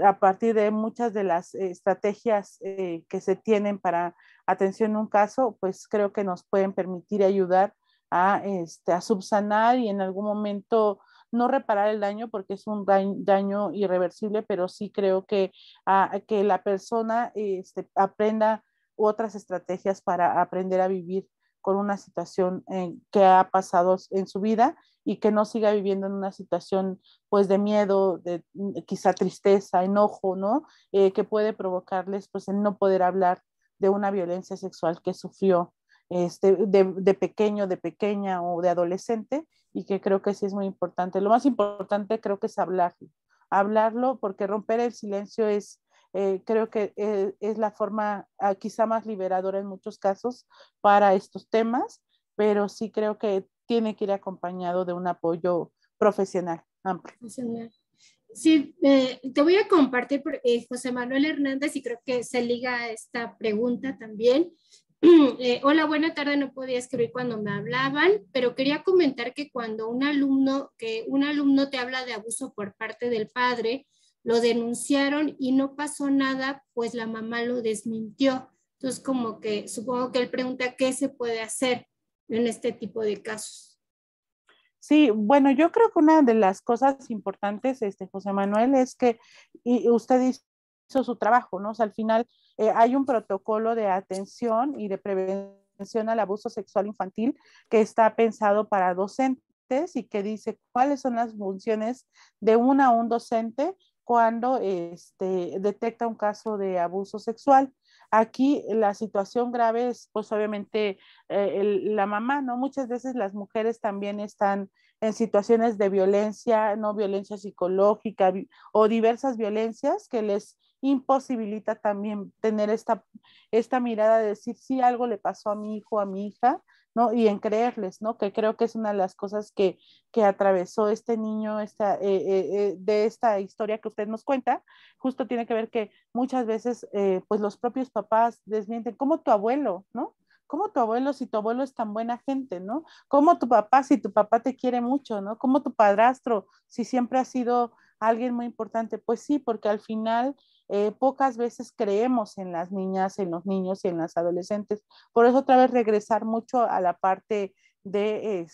a partir de muchas de las estrategias que se tienen para atención en un caso, pues creo que nos pueden permitir ayudar a subsanar y en algún momento no reparar el daño porque es un daño irreversible, pero sí creo que la persona aprenda otras estrategias para aprender a vivir con una situación que ha pasado en su vida y que no siga viviendo en una situación pues de miedo, de quizá tristeza, enojo, ¿no? Que puede provocarles pues el no poder hablar de una violencia sexual que sufrió de pequeño, de pequeña o de adolescente, y que creo que sí es muy importante. Lo más importante creo que es hablarlo porque romper el silencio creo que es la forma quizá más liberadora en muchos casos para estos temas, pero sí creo que tiene que ir acompañado de un apoyo profesional amplio. Sí, te voy a compartir José Manuel Hernández y creo que se liga a esta pregunta también. Hola, buena tarde, no podía escribir cuando me hablaban, pero quería comentar que cuando un alumno te habla de abuso por parte del padre, lo denunciaron y no pasó nada, pues la mamá lo desmintió. Entonces, como que supongo que él pregunta qué se puede hacer en este tipo de casos. Sí, bueno, yo creo que una de las cosas importantes, José Manuel, es que usted hizo su trabajo, ¿no? O sea, al final hay un protocolo de atención y de prevención al abuso sexual infantil que está pensado para docentes y que dice cuáles son las funciones de un docente cuando detecta un caso de abuso sexual. Aquí la situación grave es, pues obviamente, la mamá, ¿no? Muchas veces las mujeres también están en situaciones de violencia, no violencia psicológica o diversas violencias que les imposibilita también tener esta mirada de decir si algo le pasó a mi hijo, a mi hija, ¿no? Y en creerles, ¿no? Que creo que es una de las cosas que atravesó este niño de esta historia que usted nos cuenta, justo tiene que ver que muchas veces pues los propios papás desmienten, como tu abuelo, ¿no? ¿Cómo tu abuelo si tu abuelo es tan buena gente, ¿no? ¿Cómo tu papá si tu papá te quiere mucho, ¿no? ¿Cómo tu padrastro si siempre ha sido alguien muy importante? Pues sí, porque al final pocas veces creemos en las niñas, en los niños y en las adolescentes. Por eso otra vez regresar mucho a la parte de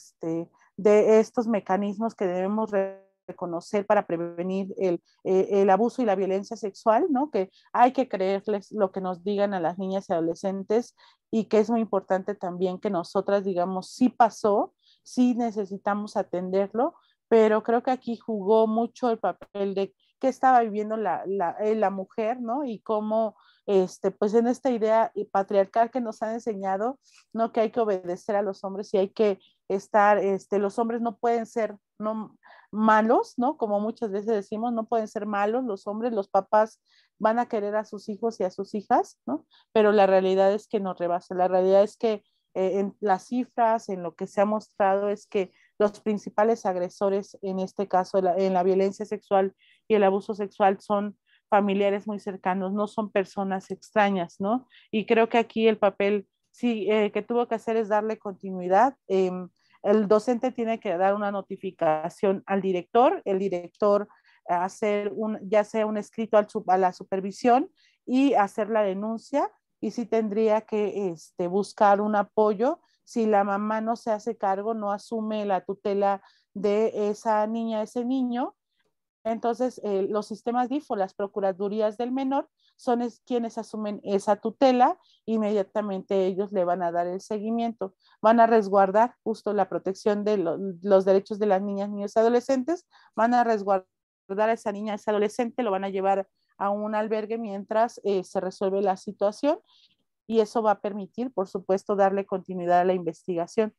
estos mecanismos que debemos reconocer para prevenir el abuso y la violencia sexual, ¿no? Que hay que creerles lo que nos digan a las niñas y adolescentes y que es muy importante también que nosotras digamos, sí pasó, sí necesitamos atenderlo, pero creo que aquí jugó mucho el papel de qué estaba viviendo la mujer, ¿no? Y cómo, pues en esta idea patriarcal que nos han enseñado, ¿no? Que hay que obedecer a los hombres y hay que estar, los hombres no pueden ser no, malos, ¿no? Como muchas veces decimos, no pueden ser malos los hombres, los papás van a querer a sus hijos y a sus hijas, ¿no? Pero la realidad es que nos rebasa, la realidad es que en las cifras, en lo que se ha mostrado es que los principales agresores, en este caso en la violencia sexual y el abuso sexual, son familiares muy cercanos, no son personas extrañas, ¿no? Y creo que aquí el papel sí, que tuvo que hacer es darle continuidad. El docente tiene que dar una notificación al director, el director hacer ya sea un escrito a la supervisión y hacer la denuncia, y sí tendría que buscar un apoyo. Si la mamá no se hace cargo, no asume la tutela de esa niña, ese niño, entonces los sistemas DIF o las procuradurías del menor son quienes asumen esa tutela, inmediatamente ellos le van a dar el seguimiento, van a resguardar justo la protección de los derechos de las niñas, niños y adolescentes, van a resguardar a esa niña, a ese adolescente, lo van a llevar a un albergue mientras se resuelve la situación, y eso va a permitir, por supuesto, darle continuidad a la investigación.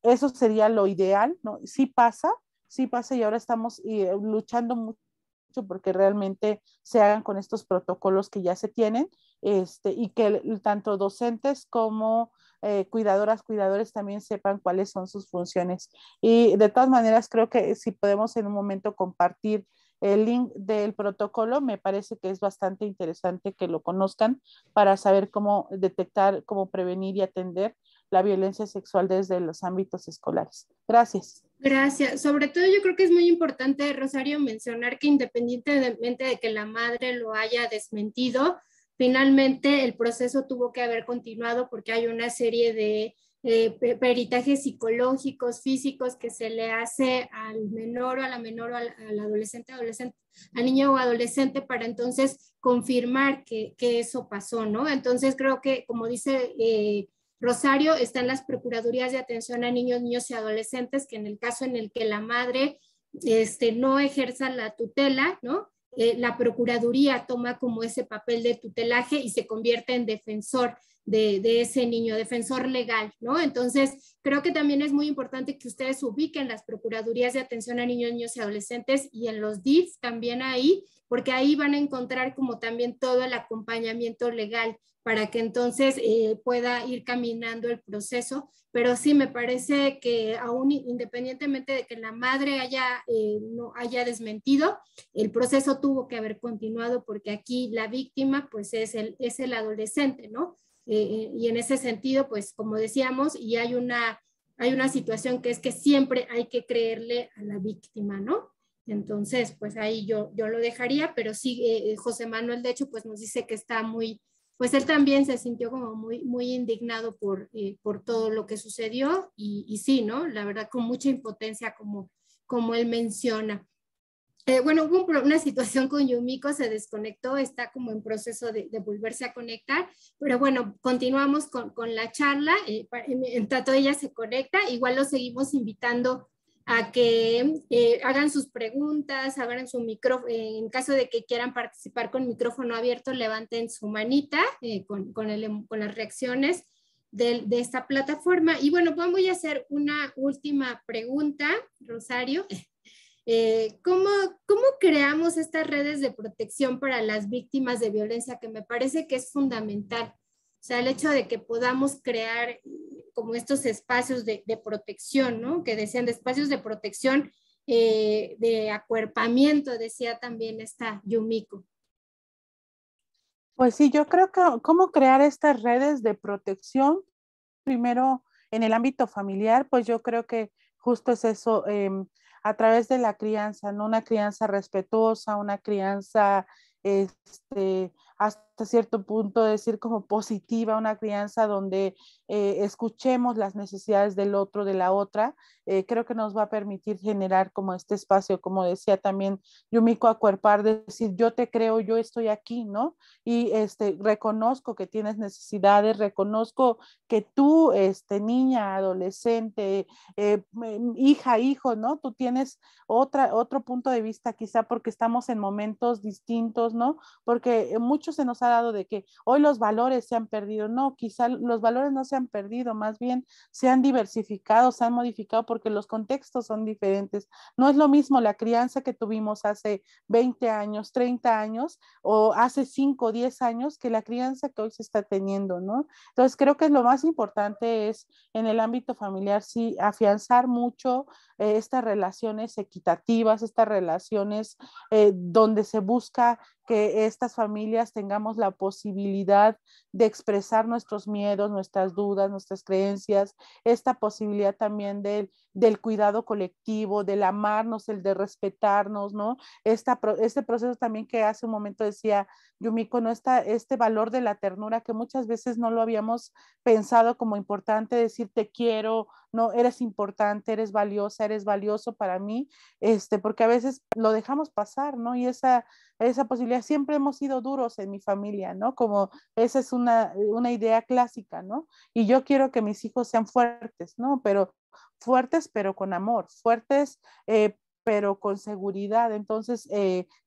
Eso sería lo ideal, ¿no? Sí pasa y ahora estamos luchando mucho porque realmente se hagan con estos protocolos que ya se tienen, y que tanto docentes como cuidadoras, cuidadores también sepan cuáles son sus funciones. Y de todas maneras, creo que si podemos en un momento compartir el link del protocolo, me parece que es bastante interesante que lo conozcan para saber cómo detectar, cómo prevenir y atender la violencia sexual desde los ámbitos escolares. Gracias. Gracias. Sobre todo yo creo que es muy importante, Rosario, mencionar que independientemente de que la madre lo haya desmentido, finalmente el proceso tuvo que haber continuado porque hay una serie de peritajes psicológicos, físicos que se le hace al menor o a la menor o al adolescente, al niño o adolescente para entonces confirmar que eso pasó, ¿no? Entonces creo que, como dice Rosario, están las Procuradurías de Atención a Niños, Niños y Adolescentes, que en el caso en el que la madre no ejerza la tutela, ¿no? La Procuraduría toma como ese papel de tutelaje y se convierte en defensor de ese niño, defensor legal, ¿no? Entonces, creo que también es muy importante que ustedes ubiquen las Procuradurías de Atención a Niños, Niños y Adolescentes y en los DIF también ahí, porque ahí van a encontrar como también todo el acompañamiento legal para que entonces pueda ir caminando el proceso. Pero sí, me parece que aún independientemente de que la madre no haya desmentido, el proceso tuvo que haber continuado porque aquí la víctima pues es el adolescente, ¿no? Y en ese sentido, pues como decíamos, y hay una situación que es que siempre hay que creerle a la víctima, ¿no? Entonces, pues ahí yo lo dejaría, pero sí, José Manuel, de hecho, pues nos dice que está muy, pues él también se sintió como muy, muy indignado por todo lo que sucedió y sí, ¿no? La verdad, con mucha impotencia, como él menciona. Bueno, hubo una situación con Yumiko, se desconectó, está como en proceso de volverse a conectar, pero bueno, continuamos con la charla, en tanto ella se conecta, igual lo seguimos invitando a que hagan sus preguntas, abran su micrófono, en caso de que quieran participar con micrófono abierto, levanten su manita con las reacciones de esta plataforma. Y bueno, voy a hacer una última pregunta, Rosario. ¿Cómo creamos estas redes de protección para las víctimas de violencia? Que me parece que es fundamental. O sea, el hecho de que podamos crear como estos espacios de protección, ¿no? Que decían de espacios de protección, de acuerpamiento, decía también esta Yumiko. Pues sí, yo creo que cómo crear estas redes de protección, primero en el ámbito familiar, pues yo creo que justo es eso, a través de la crianza, ¿no? Una crianza respetuosa, una crianza, hasta cierto punto decir como positiva, una crianza donde escuchemos las necesidades del otro, de la otra, creo que nos va a permitir generar como este espacio, como decía también Yumiko, acuerpar, decir yo te creo, yo estoy aquí, ¿no? Y reconozco que tienes necesidades, reconozco que tú, niña, adolescente, hija, hijo, ¿no? Tú tienes otro punto de vista, quizá porque estamos en momentos distintos, ¿no? Porque mucho se nos ha dado de que hoy los valores se han perdido. No, quizá los valores no se han perdido, más bien se han diversificado, se han modificado porque los contextos son diferentes. No es lo mismo la crianza que tuvimos hace 20 años, 30 años o hace 5 o 10 años que la crianza que hoy se está teniendo, ¿no? Entonces creo que lo más importante es en el ámbito familiar, sí, afianzar mucho estas relaciones equitativas, estas relaciones donde se busca que estas familias tengamos la posibilidad de expresar nuestros miedos, nuestras dudas, nuestras creencias, esta posibilidad también del cuidado colectivo, del amarnos, el de respetarnos, ¿no? Este proceso también que hace un momento decía Yumiko, ¿no? Este valor de la ternura que muchas veces no lo habíamos pensado como importante, decir te quiero, no, eres importante, eres valiosa, eres valioso para mí, porque a veces lo dejamos pasar, ¿no? Y esa posibilidad, siempre hemos sido duros en mi familia, ¿no? Como esa es una idea clásica, ¿no? Y yo quiero que mis hijos sean fuertes, ¿no? Pero fuertes, pero con amor, fuertes, pero con seguridad. Entonces,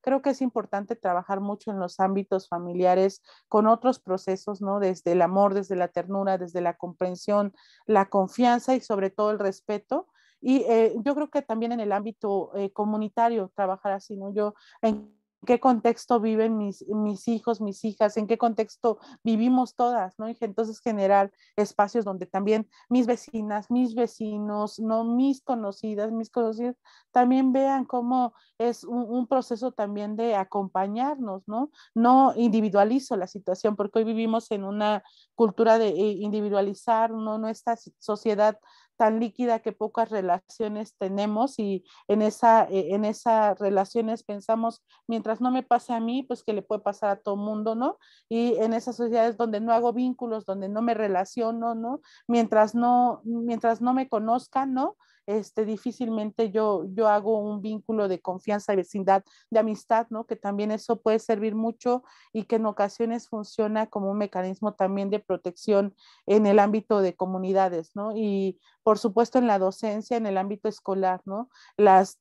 creo que es importante trabajar mucho en los ámbitos familiares con otros procesos, ¿no? Desde el amor, desde la ternura, desde la comprensión, la confianza y sobre todo el respeto. Y yo creo que también en el ámbito comunitario trabajar así, ¿no? Yo en qué contexto viven mis hijos, mis hijas, en qué contexto vivimos todas, ¿no? Y entonces generar espacios donde también mis vecinas, mis vecinos, ¿no? Mis conocidas, mis conocidos, también vean cómo es un proceso también de acompañarnos, ¿no? No individualizo la situación, porque hoy vivimos en una cultura de individualizar, ¿no? Nuestra sociedad tan líquida que pocas relaciones tenemos y en esas relaciones pensamos, mientras no me pase a mí, pues que le puede pasar a todo mundo, ¿no? Y en esas sociedades donde no hago vínculos, donde no me relaciono, ¿no? Mientras no me conozcan, ¿no? Difícilmente yo hago un vínculo de confianza, de vecindad, de amistad, ¿no? Que también eso puede servir mucho y que en ocasiones funciona como un mecanismo también de protección en el ámbito de comunidades, ¿no? Y por supuesto en la docencia, en el ámbito escolar, ¿no? Las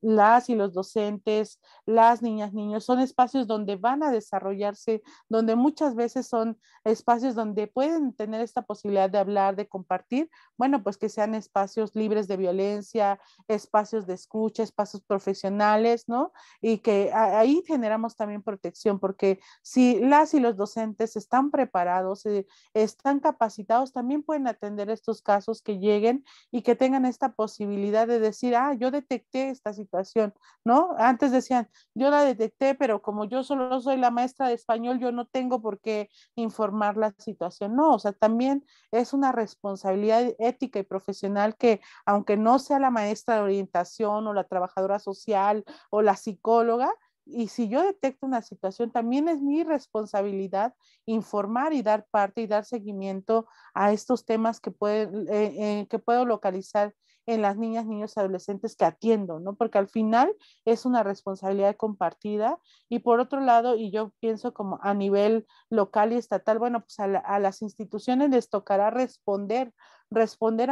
y los docentes, las niñas, niños, son espacios donde van a desarrollarse, donde muchas veces son espacios donde pueden tener esta posibilidad de hablar, de compartir, bueno, pues que sean espacios libres de violencia, espacios de escucha, espacios profesionales, ¿no? Y que ahí generamos también protección, porque si las y los docentes están preparados, están capacitados, también pueden atender estos casos que lleguen y que tengan esta posibilidad de decir, yo detecté esta situación, ¿no? Antes decían, yo la detecté, pero como yo solo soy la maestra de español, yo no tengo por qué informar la situación. No, o sea, también es una responsabilidad ética y profesional que, aunque no sea la maestra de orientación o la trabajadora social o la psicóloga, y si yo detecto una situación, también es mi responsabilidad informar y dar parte y dar seguimiento a estos temas que puedo localizar en las niñas, niños y adolescentes que atiendo, ¿no? Porque al final es una responsabilidad compartida y por otro lado, y yo pienso como a nivel local y estatal, bueno, pues a las instituciones les tocará responder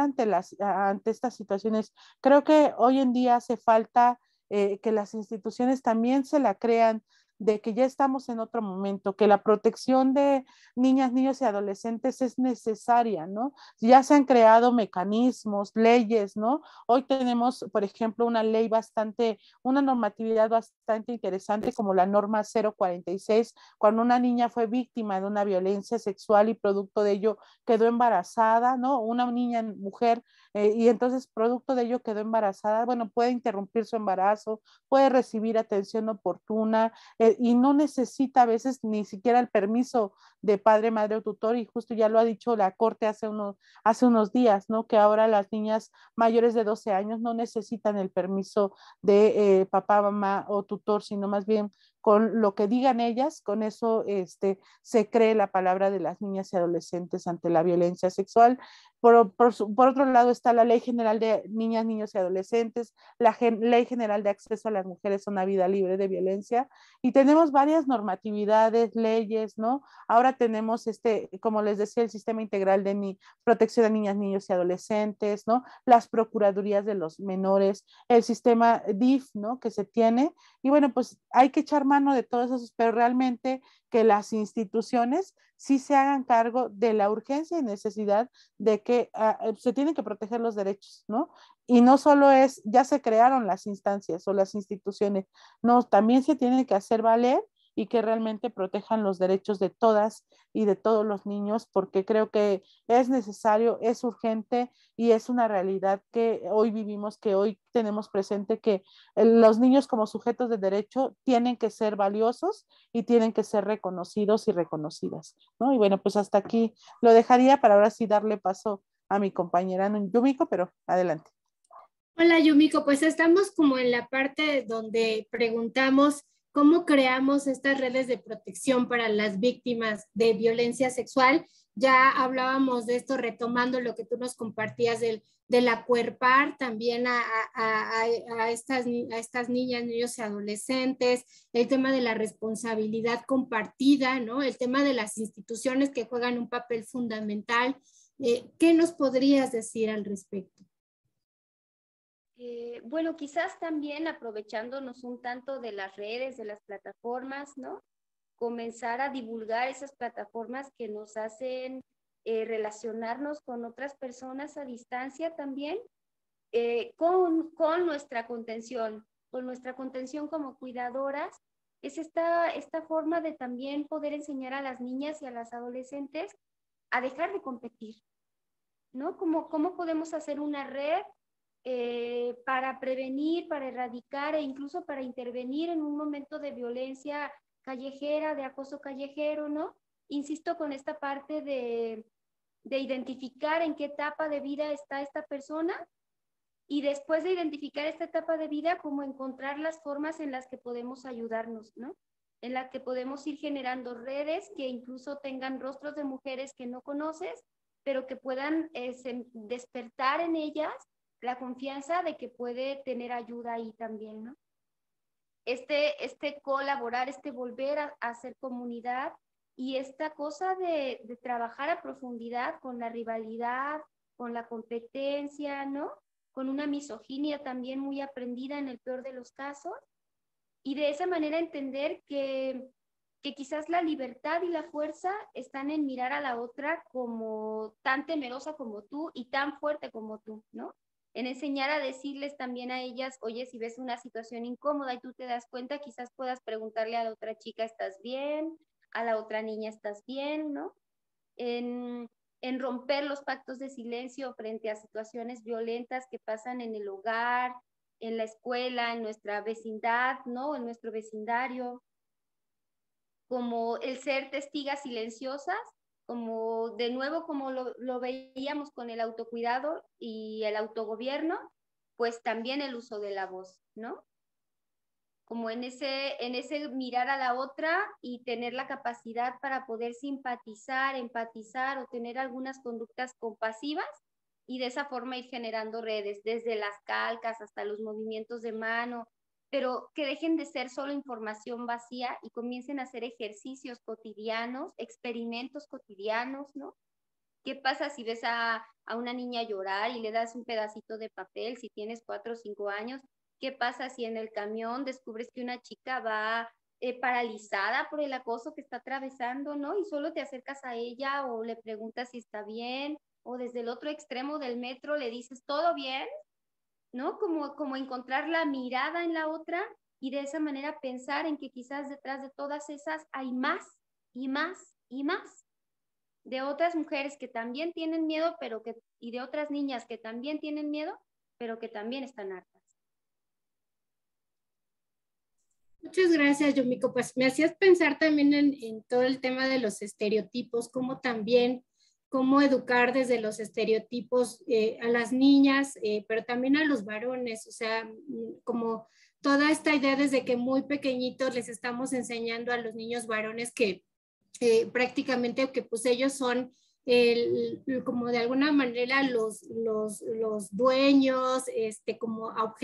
ante estas situaciones. Creo que hoy en día hace falta que las instituciones también se la crean de que ya estamos en otro momento, que la protección de niñas, niños y adolescentes es necesaria, ¿no? Ya se han creado mecanismos, leyes, ¿no? Hoy tenemos, por ejemplo, una normatividad bastante interesante como la norma 046, cuando una niña fue víctima de una violencia sexual y producto de ello quedó embarazada, ¿no? Una niña, mujer, y entonces producto de ello quedó embarazada, bueno, puede interrumpir su embarazo, puede recibir atención oportuna, y no necesita a veces ni siquiera el permiso de padre, madre o tutor, y justo ya lo ha dicho la Corte hace unos días, ¿no? Que ahora las niñas mayores de 12 años no necesitan el permiso de papá, mamá o tutor, sino más bien con lo que digan ellas, con eso se cree la palabra de las niñas y adolescentes ante la violencia sexual. Por otro lado está la Ley General de Niñas, Niños y Adolescentes, la Ley General de Acceso a las Mujeres a una Vida Libre de Violencia, y tenemos varias normatividades, leyes, ¿no? Ahora tenemos como les decía, el Sistema Integral de Protección de Niñas, Niños y Adolescentes, ¿no? Las Procuradurías de los Menores, el sistema DIF, ¿no? Que se tiene, y bueno, pues hay que echar mano mano de todos esos, pero realmente que las instituciones sí se hagan cargo de la urgencia y necesidad de que se tienen que proteger los derechos, ¿no? Y no solo es, ya se crearon las instancias o las instituciones, no, también se tiene que hacer valer y que realmente protejan los derechos de todas y de todos los niños, porque creo que es necesario, es urgente y es una realidad que hoy vivimos, que hoy tenemos presente, que los niños como sujetos de derecho tienen que ser valiosos y tienen que ser reconocidos y reconocidas, ¿no? Y bueno, pues hasta aquí lo dejaría para ahora sí darle paso a mi compañera Yumiko, pero adelante. Hola Yumiko, pues estamos como en la parte donde preguntamos cómo creamos estas redes de protección para las víctimas de violencia sexual. Ya hablábamos de esto retomando lo que tú nos compartías del acuerpar también a estas niñas, niños y adolescentes, el tema de la responsabilidad compartida, ¿no? El tema de las instituciones que juegan un papel fundamental. ¿Qué nos podrías decir al respecto? Bueno, quizás también aprovechándonos un tanto de las redes, de las plataformas, ¿no? Comenzar a divulgar esas plataformas que nos hacen relacionarnos con otras personas a distancia también, con nuestra contención como cuidadoras. Es esta forma de también poder enseñar a las niñas y a las adolescentes a dejar de competir, ¿no? ¿Cómo podemos hacer una red para prevenir, para erradicar e incluso para intervenir en un momento de violencia callejera, de acoso callejero, ¿no? Insisto con esta parte de identificar en qué etapa de vida está esta persona y después de identificar esta etapa de vida, cómo encontrar las formas en las que podemos ayudarnos, ¿no? En las que podemos ir generando redes que incluso tengan rostros de mujeres que no conoces, pero que puedan despertar en ellas la confianza de que puede tener ayuda ahí también, ¿no? Este colaborar, volver a hacer comunidad y esta cosa de trabajar a profundidad con la rivalidad, con la competencia, ¿no? Con una misoginia también muy aprendida en el peor de los casos, y de esa manera entender que quizás la libertad y la fuerza están en mirar a la otra como tan temerosa como tú y tan fuerte como tú, ¿no? En enseñar a decirles también a ellas, oye, si ves una situación incómoda y tú te das cuenta, quizás puedas preguntarle a la otra chica, ¿estás bien? A la otra niña, ¿estás bien? ¿No? En romper los pactos de silencio frente a situaciones violentas que pasan en el hogar, en la escuela, en nuestra vecindad, ¿no? En nuestro vecindario, como el ser testigas silenciosas, como de nuevo como lo veíamos con el autocuidado y el autogobierno, pues también el uso de la voz, ¿no? Como en ese mirar a la otra y tener la capacidad para poder simpatizar, empatizar o tener algunas conductas compasivas y de esa forma ir generando redes, desde las calcas hasta los movimientos de mano, pero que dejen de ser solo información vacía y comiencen a hacer ejercicios cotidianos, experimentos cotidianos, ¿no? ¿Qué pasa si ves a una niña llorar y le das un pedacito de papel si tienes 4 o 5 años? ¿Qué pasa si en el camión descubres que una chica va paralizada por el acoso que está atravesando, ¿no? Y solo te acercas a ella o le preguntas si está bien, o desde el otro extremo del metro le dices, ¿todo bien? ¿No? Como encontrar la mirada en la otra y de esa manera pensar en que quizás detrás de todas esas hay más y más y más de otras mujeres que también tienen miedo, y de otras niñas que también tienen miedo, pero que también están hartas. Muchas gracias, Yumiko. Pues me hacías pensar también en todo el tema de los estereotipos, cómo educar desde los estereotipos a las niñas, pero también a los varones, o sea, como toda esta idea desde que muy pequeñitos les estamos enseñando a los niños varones que prácticamente que pues ellos son como de alguna manera los dueños, como a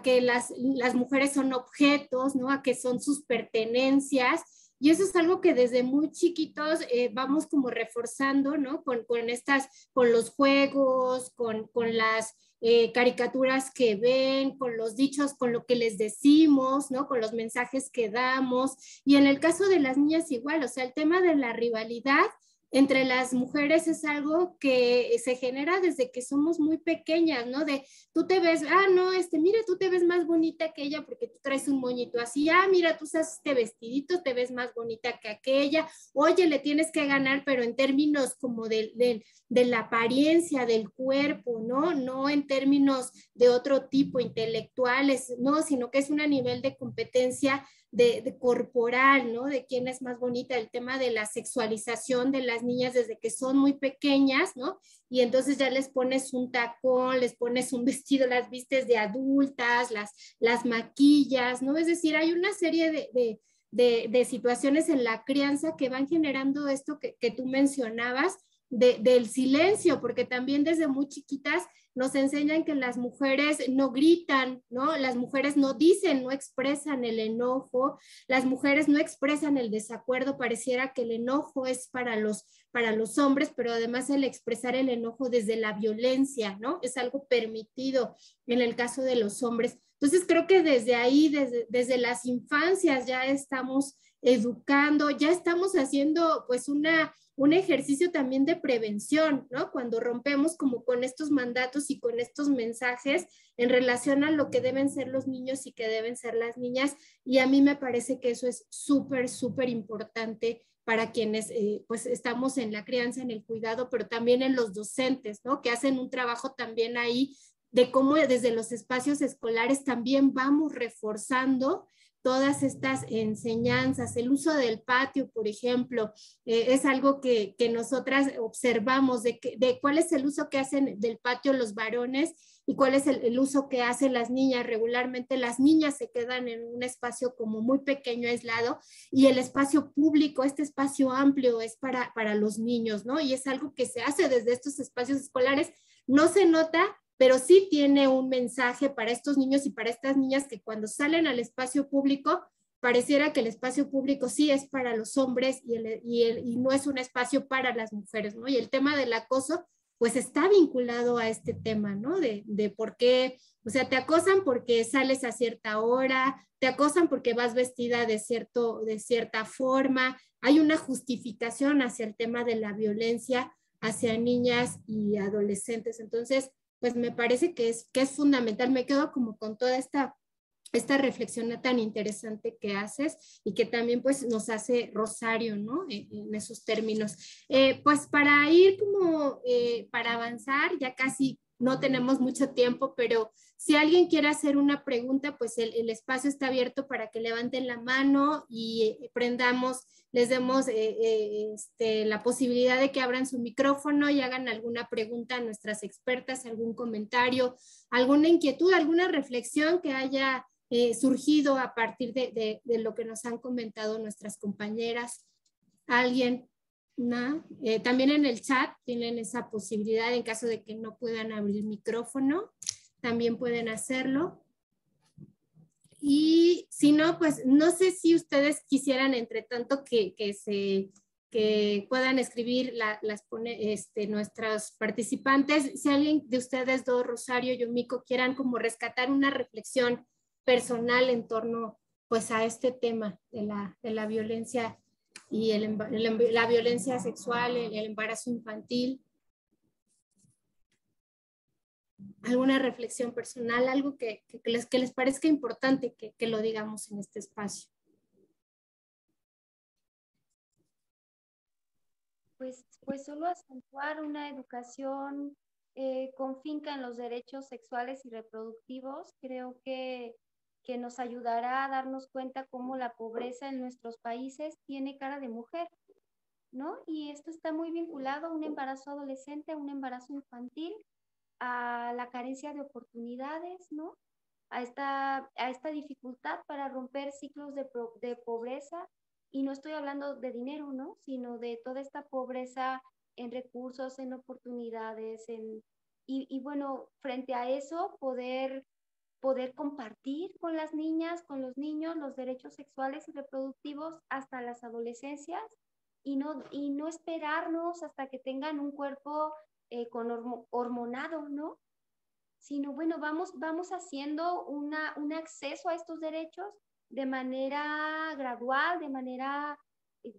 que las mujeres son objetos, ¿no? A que son sus pertenencias. Y eso es algo que desde muy chiquitos vamos como reforzando, ¿no? Con los juegos, con las caricaturas que ven, con los dichos, con lo que les decimos, ¿no? Con los mensajes que damos. Y en el caso de las niñas igual, o sea, el tema de la rivalidad entre las mujeres es algo que se genera desde que somos muy pequeñas, ¿no? De tú te ves, no, mira, tú te ves más bonita que ella porque tú traes un moñito así, mira, tú usas este vestidito, te ves más bonita que aquella, oye, le tienes que ganar, pero en términos como de la apariencia del cuerpo, ¿no? No en términos de otro tipo intelectuales, ¿no? Sino que es un nivel de competencia de corporal, ¿no? De quién es más bonita, el tema de la sexualización de las niñas desde que son muy pequeñas, ¿no? Y entonces ya les pones un tacón, les pones un vestido, las vistes de adultas, las maquillas, ¿no? Es decir, hay una serie de situaciones en la crianza que van generando esto que tú mencionabas, del silencio, porque también desde muy chiquitas nos enseñan que las mujeres no gritan, ¿no? Las mujeres no dicen, no expresan el enojo, las mujeres no expresan el desacuerdo, pareciera que el enojo es para los hombres, pero además el expresar el enojo desde la violencia, ¿no? Es algo permitido en el caso de los hombres. Entonces creo que desde ahí, desde las infancias ya estamos educando, ya estamos haciendo pues un ejercicio también de prevención, ¿no? Cuando rompemos como con estos mandatos y con estos mensajes en relación a lo que deben ser los niños y que deben ser las niñas. Y a mí me parece que eso es súper, súper importante para quienes pues estamos en la crianza, en el cuidado, pero también en los docentes, ¿no? Que hacen un trabajo también ahí de cómo desde los espacios escolares también vamos reforzando todas estas enseñanzas. El uso del patio, por ejemplo, es algo que nosotras observamos de cuál es el uso que hacen del patio los varones y cuál es el uso que hacen las niñas. Regularmente las niñas se quedan en un espacio como muy pequeño, aislado, y el espacio público, este espacio amplio es para los niños, ¿no? Y es algo que se hace desde estos espacios escolares. No se nota, pero sí tiene un mensaje para estos niños y para estas niñas que cuando salen al espacio público, pareciera que el espacio público sí es para los hombres y no es un espacio para las mujeres, ¿no? Y el tema del acoso, pues está vinculado a este tema, ¿no? De por qué, o sea, te acosan porque sales a cierta hora, te acosan porque vas vestida de cierta forma, hay una justificación hacia el tema de la violencia hacia niñas y adolescentes. Entonces, pues me parece que es fundamental. Me quedo como con toda esta reflexión tan interesante que haces y que también pues nos hace Rosario, ¿no? En esos términos. Pues para ir como, para avanzar, ya casi no tenemos mucho tiempo, pero si alguien quiere hacer una pregunta, pues el espacio está abierto para que levanten la mano y les demos la posibilidad de que abran su micrófono y hagan alguna pregunta a nuestras expertas, algún comentario, alguna inquietud, alguna reflexión que haya surgido a partir de lo que nos han comentado nuestras compañeras. ¿Alguien? ¿No? También en el chat tienen esa posibilidad en caso de que no puedan abrir el micrófono, también pueden hacerlo. Y si no, pues no sé si ustedes quisieran, entre tanto, que puedan escribir nuestras participantes. Si alguien de ustedes dos, Rosario, Yumiko, quieran como rescatar una reflexión personal en torno pues a este tema de la violencia y la violencia sexual, el embarazo infantil. Alguna reflexión personal, algo que les parezca importante que lo digamos en este espacio. Pues solo acentuar una educación con finca en los derechos sexuales y reproductivos, creo que nos ayudará a darnos cuenta cómo la pobreza en nuestros países tiene cara de mujer, ¿no? Y esto está muy vinculado a un embarazo adolescente, a un embarazo infantil, a la carencia de oportunidades, ¿no? A esta dificultad para romper ciclos de pobreza. Y no estoy hablando de dinero, ¿no? Sino de toda esta pobreza en recursos, en oportunidades, y bueno, frente a eso, poder compartir con las niñas, con los niños, los derechos sexuales y reproductivos hasta las adolescencias y no esperarnos hasta que tengan un cuerpo hormonado, ¿no? sino bueno, vamos haciendo un acceso a estos derechos de manera gradual, de manera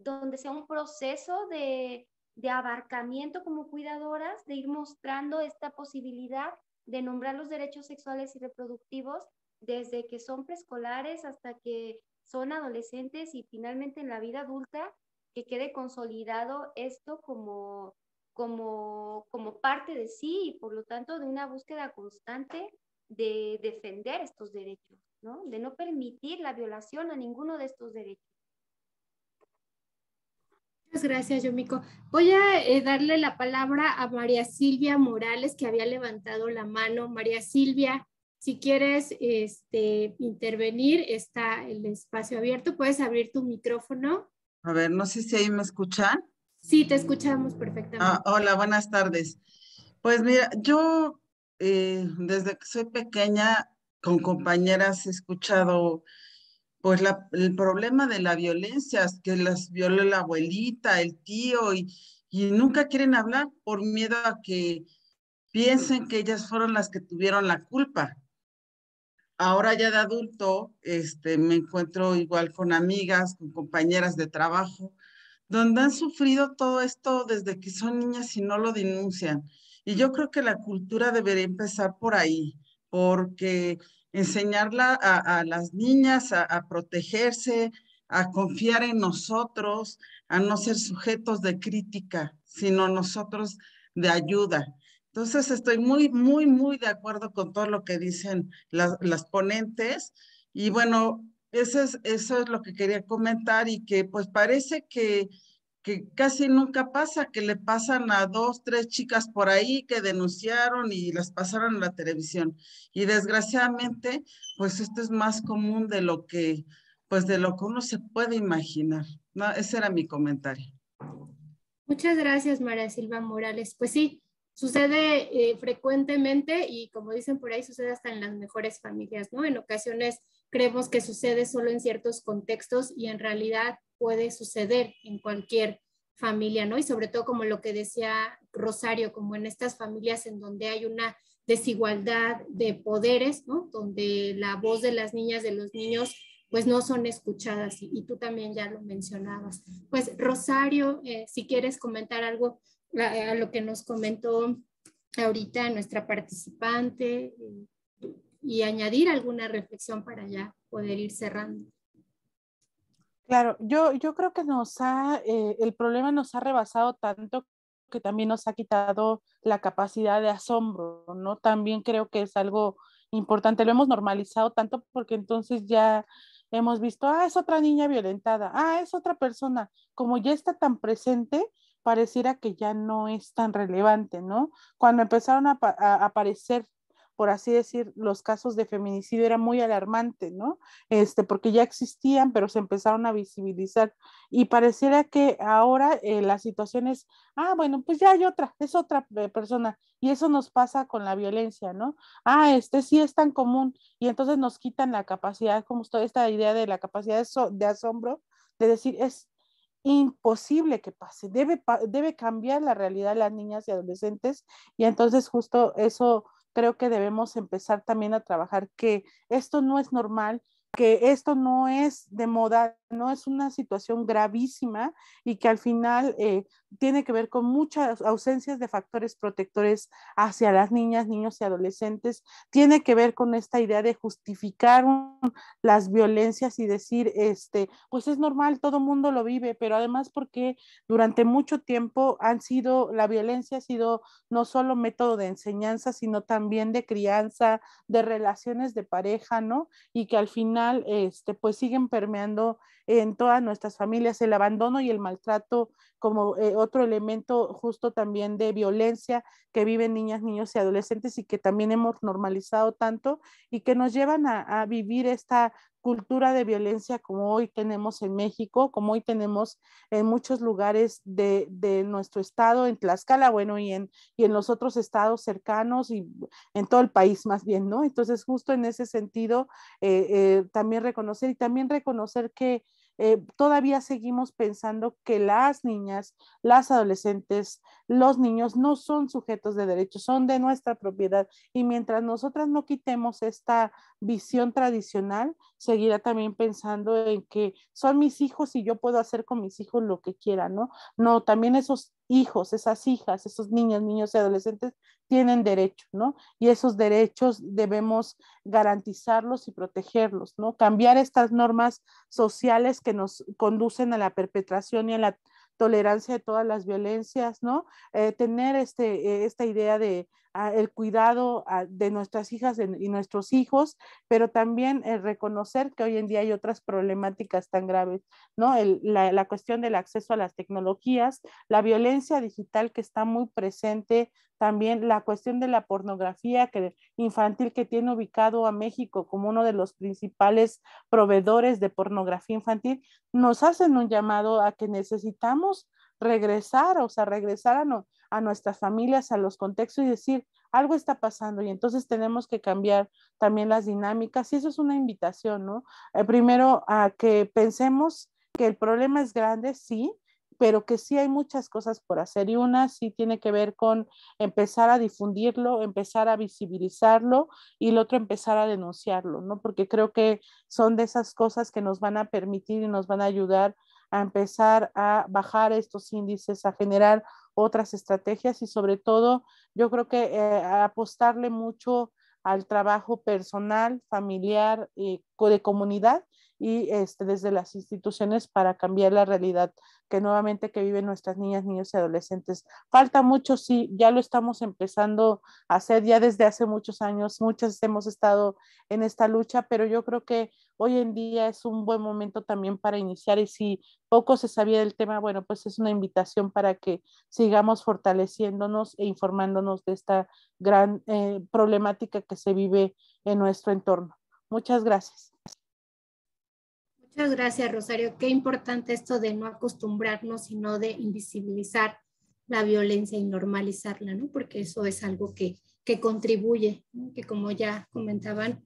donde sea un proceso de abarcamiento como cuidadoras, de ir mostrando esta posibilidad de nombrar los derechos sexuales y reproductivos desde que son preescolares hasta que son adolescentes y finalmente en la vida adulta, que quede consolidado esto como parte de sí y por lo tanto de una búsqueda constante de defender estos derechos, ¿no? De no permitir la violación a ninguno de estos derechos. Muchas gracias, Yumiko. Voy a darle la palabra a María Silvia Morales, que había levantado la mano. María Silvia, si quieres intervenir, está el espacio abierto. Puedes abrir tu micrófono. A ver, no sé si ahí me escuchan. Sí, te escuchamos perfectamente. Hola, buenas tardes. Pues mira, yo desde que soy pequeña con compañeras he escuchado pues el problema de la violencia, que las violó la abuelita, el tío y nunca quieren hablar por miedo a que piensen que ellas fueron las que tuvieron la culpa. Ahora ya de adulto, me encuentro igual con amigas, con compañeras de trabajo, donde han sufrido todo esto desde que son niñas y no lo denuncian. Y yo creo que la cultura debería empezar por ahí, porque enseñarla a las niñas a protegerse, a confiar en nosotros, a no ser sujetos de crítica, sino nosotros de ayuda. Entonces estoy muy, muy, muy de acuerdo con todo lo que dicen las ponentes. Y bueno, eso es lo que quería comentar y que pues parece que casi nunca pasa, que le pasan a 2, 3 chicas por ahí que denunciaron y las pasaron a la televisión. Y desgraciadamente, pues esto es más común pues de lo que uno se puede imaginar. No, ese era mi comentario. Muchas gracias, María Silvia Morales. Pues sí, sucede frecuentemente y como dicen por ahí, sucede hasta en las mejores familias, ¿no? En ocasiones creemos que sucede solo en ciertos contextos y en realidad puede suceder en cualquier familia, ¿no? Y sobre todo como lo que decía Rosario, como en estas familias en donde hay una desigualdad de poderes, ¿no? Donde la voz de las niñas, de los niños, pues no son escuchadas y tú también ya lo mencionabas. Pues Rosario, si quieres comentar algo a lo que nos comentó ahorita nuestra participante y añadir alguna reflexión para ya poder ir cerrando. Claro, yo creo que el problema nos ha rebasado tanto que también nos ha quitado la capacidad de asombro, ¿no? También creo que es algo importante, lo hemos normalizado tanto porque entonces ya hemos visto, es otra niña violentada, es otra persona, como ya está tan presente, pareciera que ya no es tan relevante, ¿no? Cuando empezaron a aparecer, por así decir, los casos de feminicidio era muy alarmante, ¿no? Porque ya existían, pero se empezaron a visibilizar y pareciera que ahora la situación es, bueno, pues ya hay otra, es otra persona y eso nos pasa con la violencia, ¿no? Sí es tan común y entonces nos quitan la capacidad, como toda esta idea de la capacidad de asombro, de decir, es imposible que pase, debe cambiar la realidad de las niñas y adolescentes y entonces justo eso creo que debemos empezar también a trabajar, que esto no es normal, que esto no es de moda, no es una situación gravísima y que al final tiene que ver con muchas ausencias de factores protectores hacia las niñas, niños y adolescentes, tiene que ver con esta idea de justificar las violencias y decir, pues es normal, todo mundo lo vive, pero además porque durante mucho tiempo la violencia ha sido no solo método de enseñanza, sino también de crianza, de relaciones de pareja, ¿no? Y que al final, pues siguen permeando en todas nuestras familias el abandono y el maltrato como otro elemento justo también de violencia que viven niñas, niños y adolescentes y que también hemos normalizado tanto y que nos llevan a vivir esta cultura de violencia como hoy tenemos en México, como hoy tenemos en muchos lugares de nuestro estado, en Tlaxcala, bueno, y en los otros estados cercanos y en todo el país más bien, ¿no? Entonces, justo en ese sentido, también reconocer que todavía seguimos pensando que las niñas, las adolescentes, los niños no son sujetos de derechos, son de nuestra propiedad, y mientras nosotras no quitemos esta visión tradicional, seguirá también pensando en que son mis hijos y yo puedo hacer con mis hijos lo que quiera, ¿no? No, también esos hijos, esas hijas, esos niños, niños y adolescentes tienen derecho, ¿no? Y esos derechos debemos garantizarlos y protegerlos, ¿no? Cambiar estas normas sociales que nos conducen a la perpetración y a la tolerancia de todas las violencias, ¿no? Tener esta idea de el cuidado de nuestras hijas y nuestros hijos, pero también reconocer que hoy en día hay otras problemáticas tan graves, ¿no? La cuestión del acceso a las tecnologías, la violencia digital que está muy presente, también la cuestión de la pornografía infantil que tiene ubicado a México como uno de los principales proveedores de pornografía infantil, nos hacen un llamado a que necesitamos regresar, o sea, regresar a nuestras familias, a los contextos y decir, algo está pasando y entonces tenemos que cambiar también las dinámicas y eso es una invitación, ¿no? Primero a que pensemos que el problema es grande, sí, pero que sí hay muchas cosas por hacer y una sí tiene que ver con empezar a difundirlo, empezar a visibilizarlo y el otro empezar a denunciarlo, ¿no? Porque creo que son de esas cosas que nos van a permitir y nos van a ayudar a empezar a bajar estos índices, a generar otras estrategias y sobre todo yo creo que apostarle mucho al trabajo personal, familiar, de comunidad y desde las instituciones para cambiar la realidad que nuevamente que viven nuestras niñas, niños y adolescentes. Falta mucho, sí, ya lo estamos empezando a hacer ya desde hace muchos años, muchas hemos estado en esta lucha, pero yo creo que hoy en día es un buen momento también para iniciar y si poco se sabía del tema, bueno, pues es una invitación para que sigamos fortaleciéndonos e informándonos de esta gran problemática que se vive en nuestro entorno. Muchas gracias. Muchas gracias, Rosario. Qué importante esto de no acostumbrarnos, sino de invisibilizar la violencia y normalizarla, ¿no? Porque eso es algo que contribuye, ¿no? Que como ya comentaban,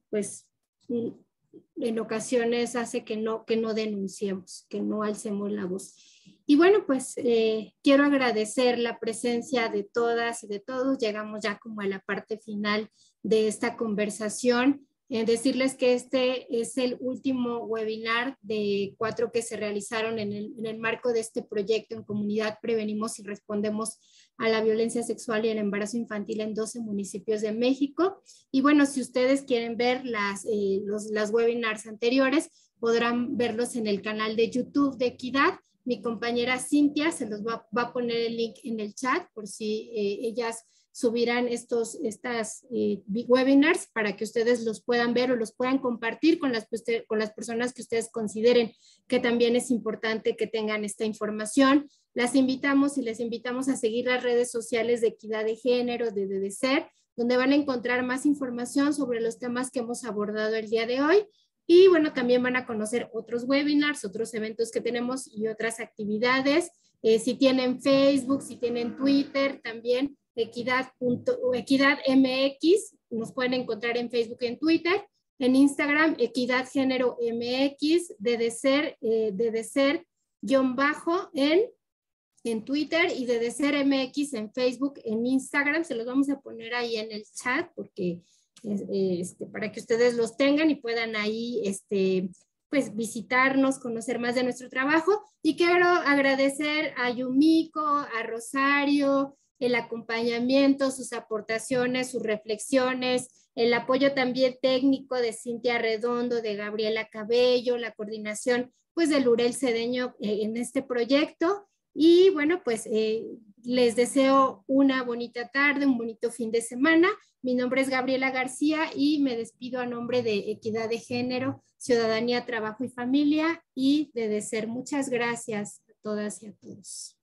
pues en ocasiones hace que no denunciemos, que no alcemos la voz. Y bueno, pues quiero agradecer la presencia de todas y de todos. Llegamos ya como a la parte final de esta conversación. Decirles que este es el último webinar de 4 que se realizaron en el marco de este proyecto en comunidad Prevenimos y Respondemos a la Violencia Sexual y el Embarazo Infantil en 12 municipios de México. Y bueno, si ustedes quieren ver las webinars anteriores, podrán verlos en el canal de YouTube de Equidad. Mi compañera Cintia se los va a poner el link en el chat por si ellas subirán estas webinars para que ustedes los puedan ver o los puedan compartir con las personas que ustedes consideren que también es importante que tengan esta información. Las invitamos y les invitamos a seguir las redes sociales de Equidad de Género, de DDCER, donde van a encontrar más información sobre los temas que hemos abordado el día de hoy. Y bueno, también van a conocer otros webinars, otros eventos que tenemos y otras actividades. Si tienen Facebook, si tienen Twitter, también Equidad MX, nos pueden encontrar en Facebook y en Twitter, en Instagram, Equidad Género MX, DDCER _, en Twitter y DDCER MX en Facebook, en Instagram, se los vamos a poner ahí en el chat porque para que ustedes los tengan y puedan ahí pues visitarnos, conocer más de nuestro trabajo. Y quiero agradecer a Yumiko, a Rosario, el acompañamiento, sus aportaciones, sus reflexiones, el apoyo también técnico de Cintia Redondo, de Gabriela Cabello, la coordinación pues de Lurel Cedeño en este proyecto. Y bueno, pues les deseo una bonita tarde, un bonito fin de semana. Mi nombre es Gabriela García y me despido a nombre de Equidad de Género, Ciudadanía, Trabajo y Familia y de DDCER. Muchas gracias a todas y a todos.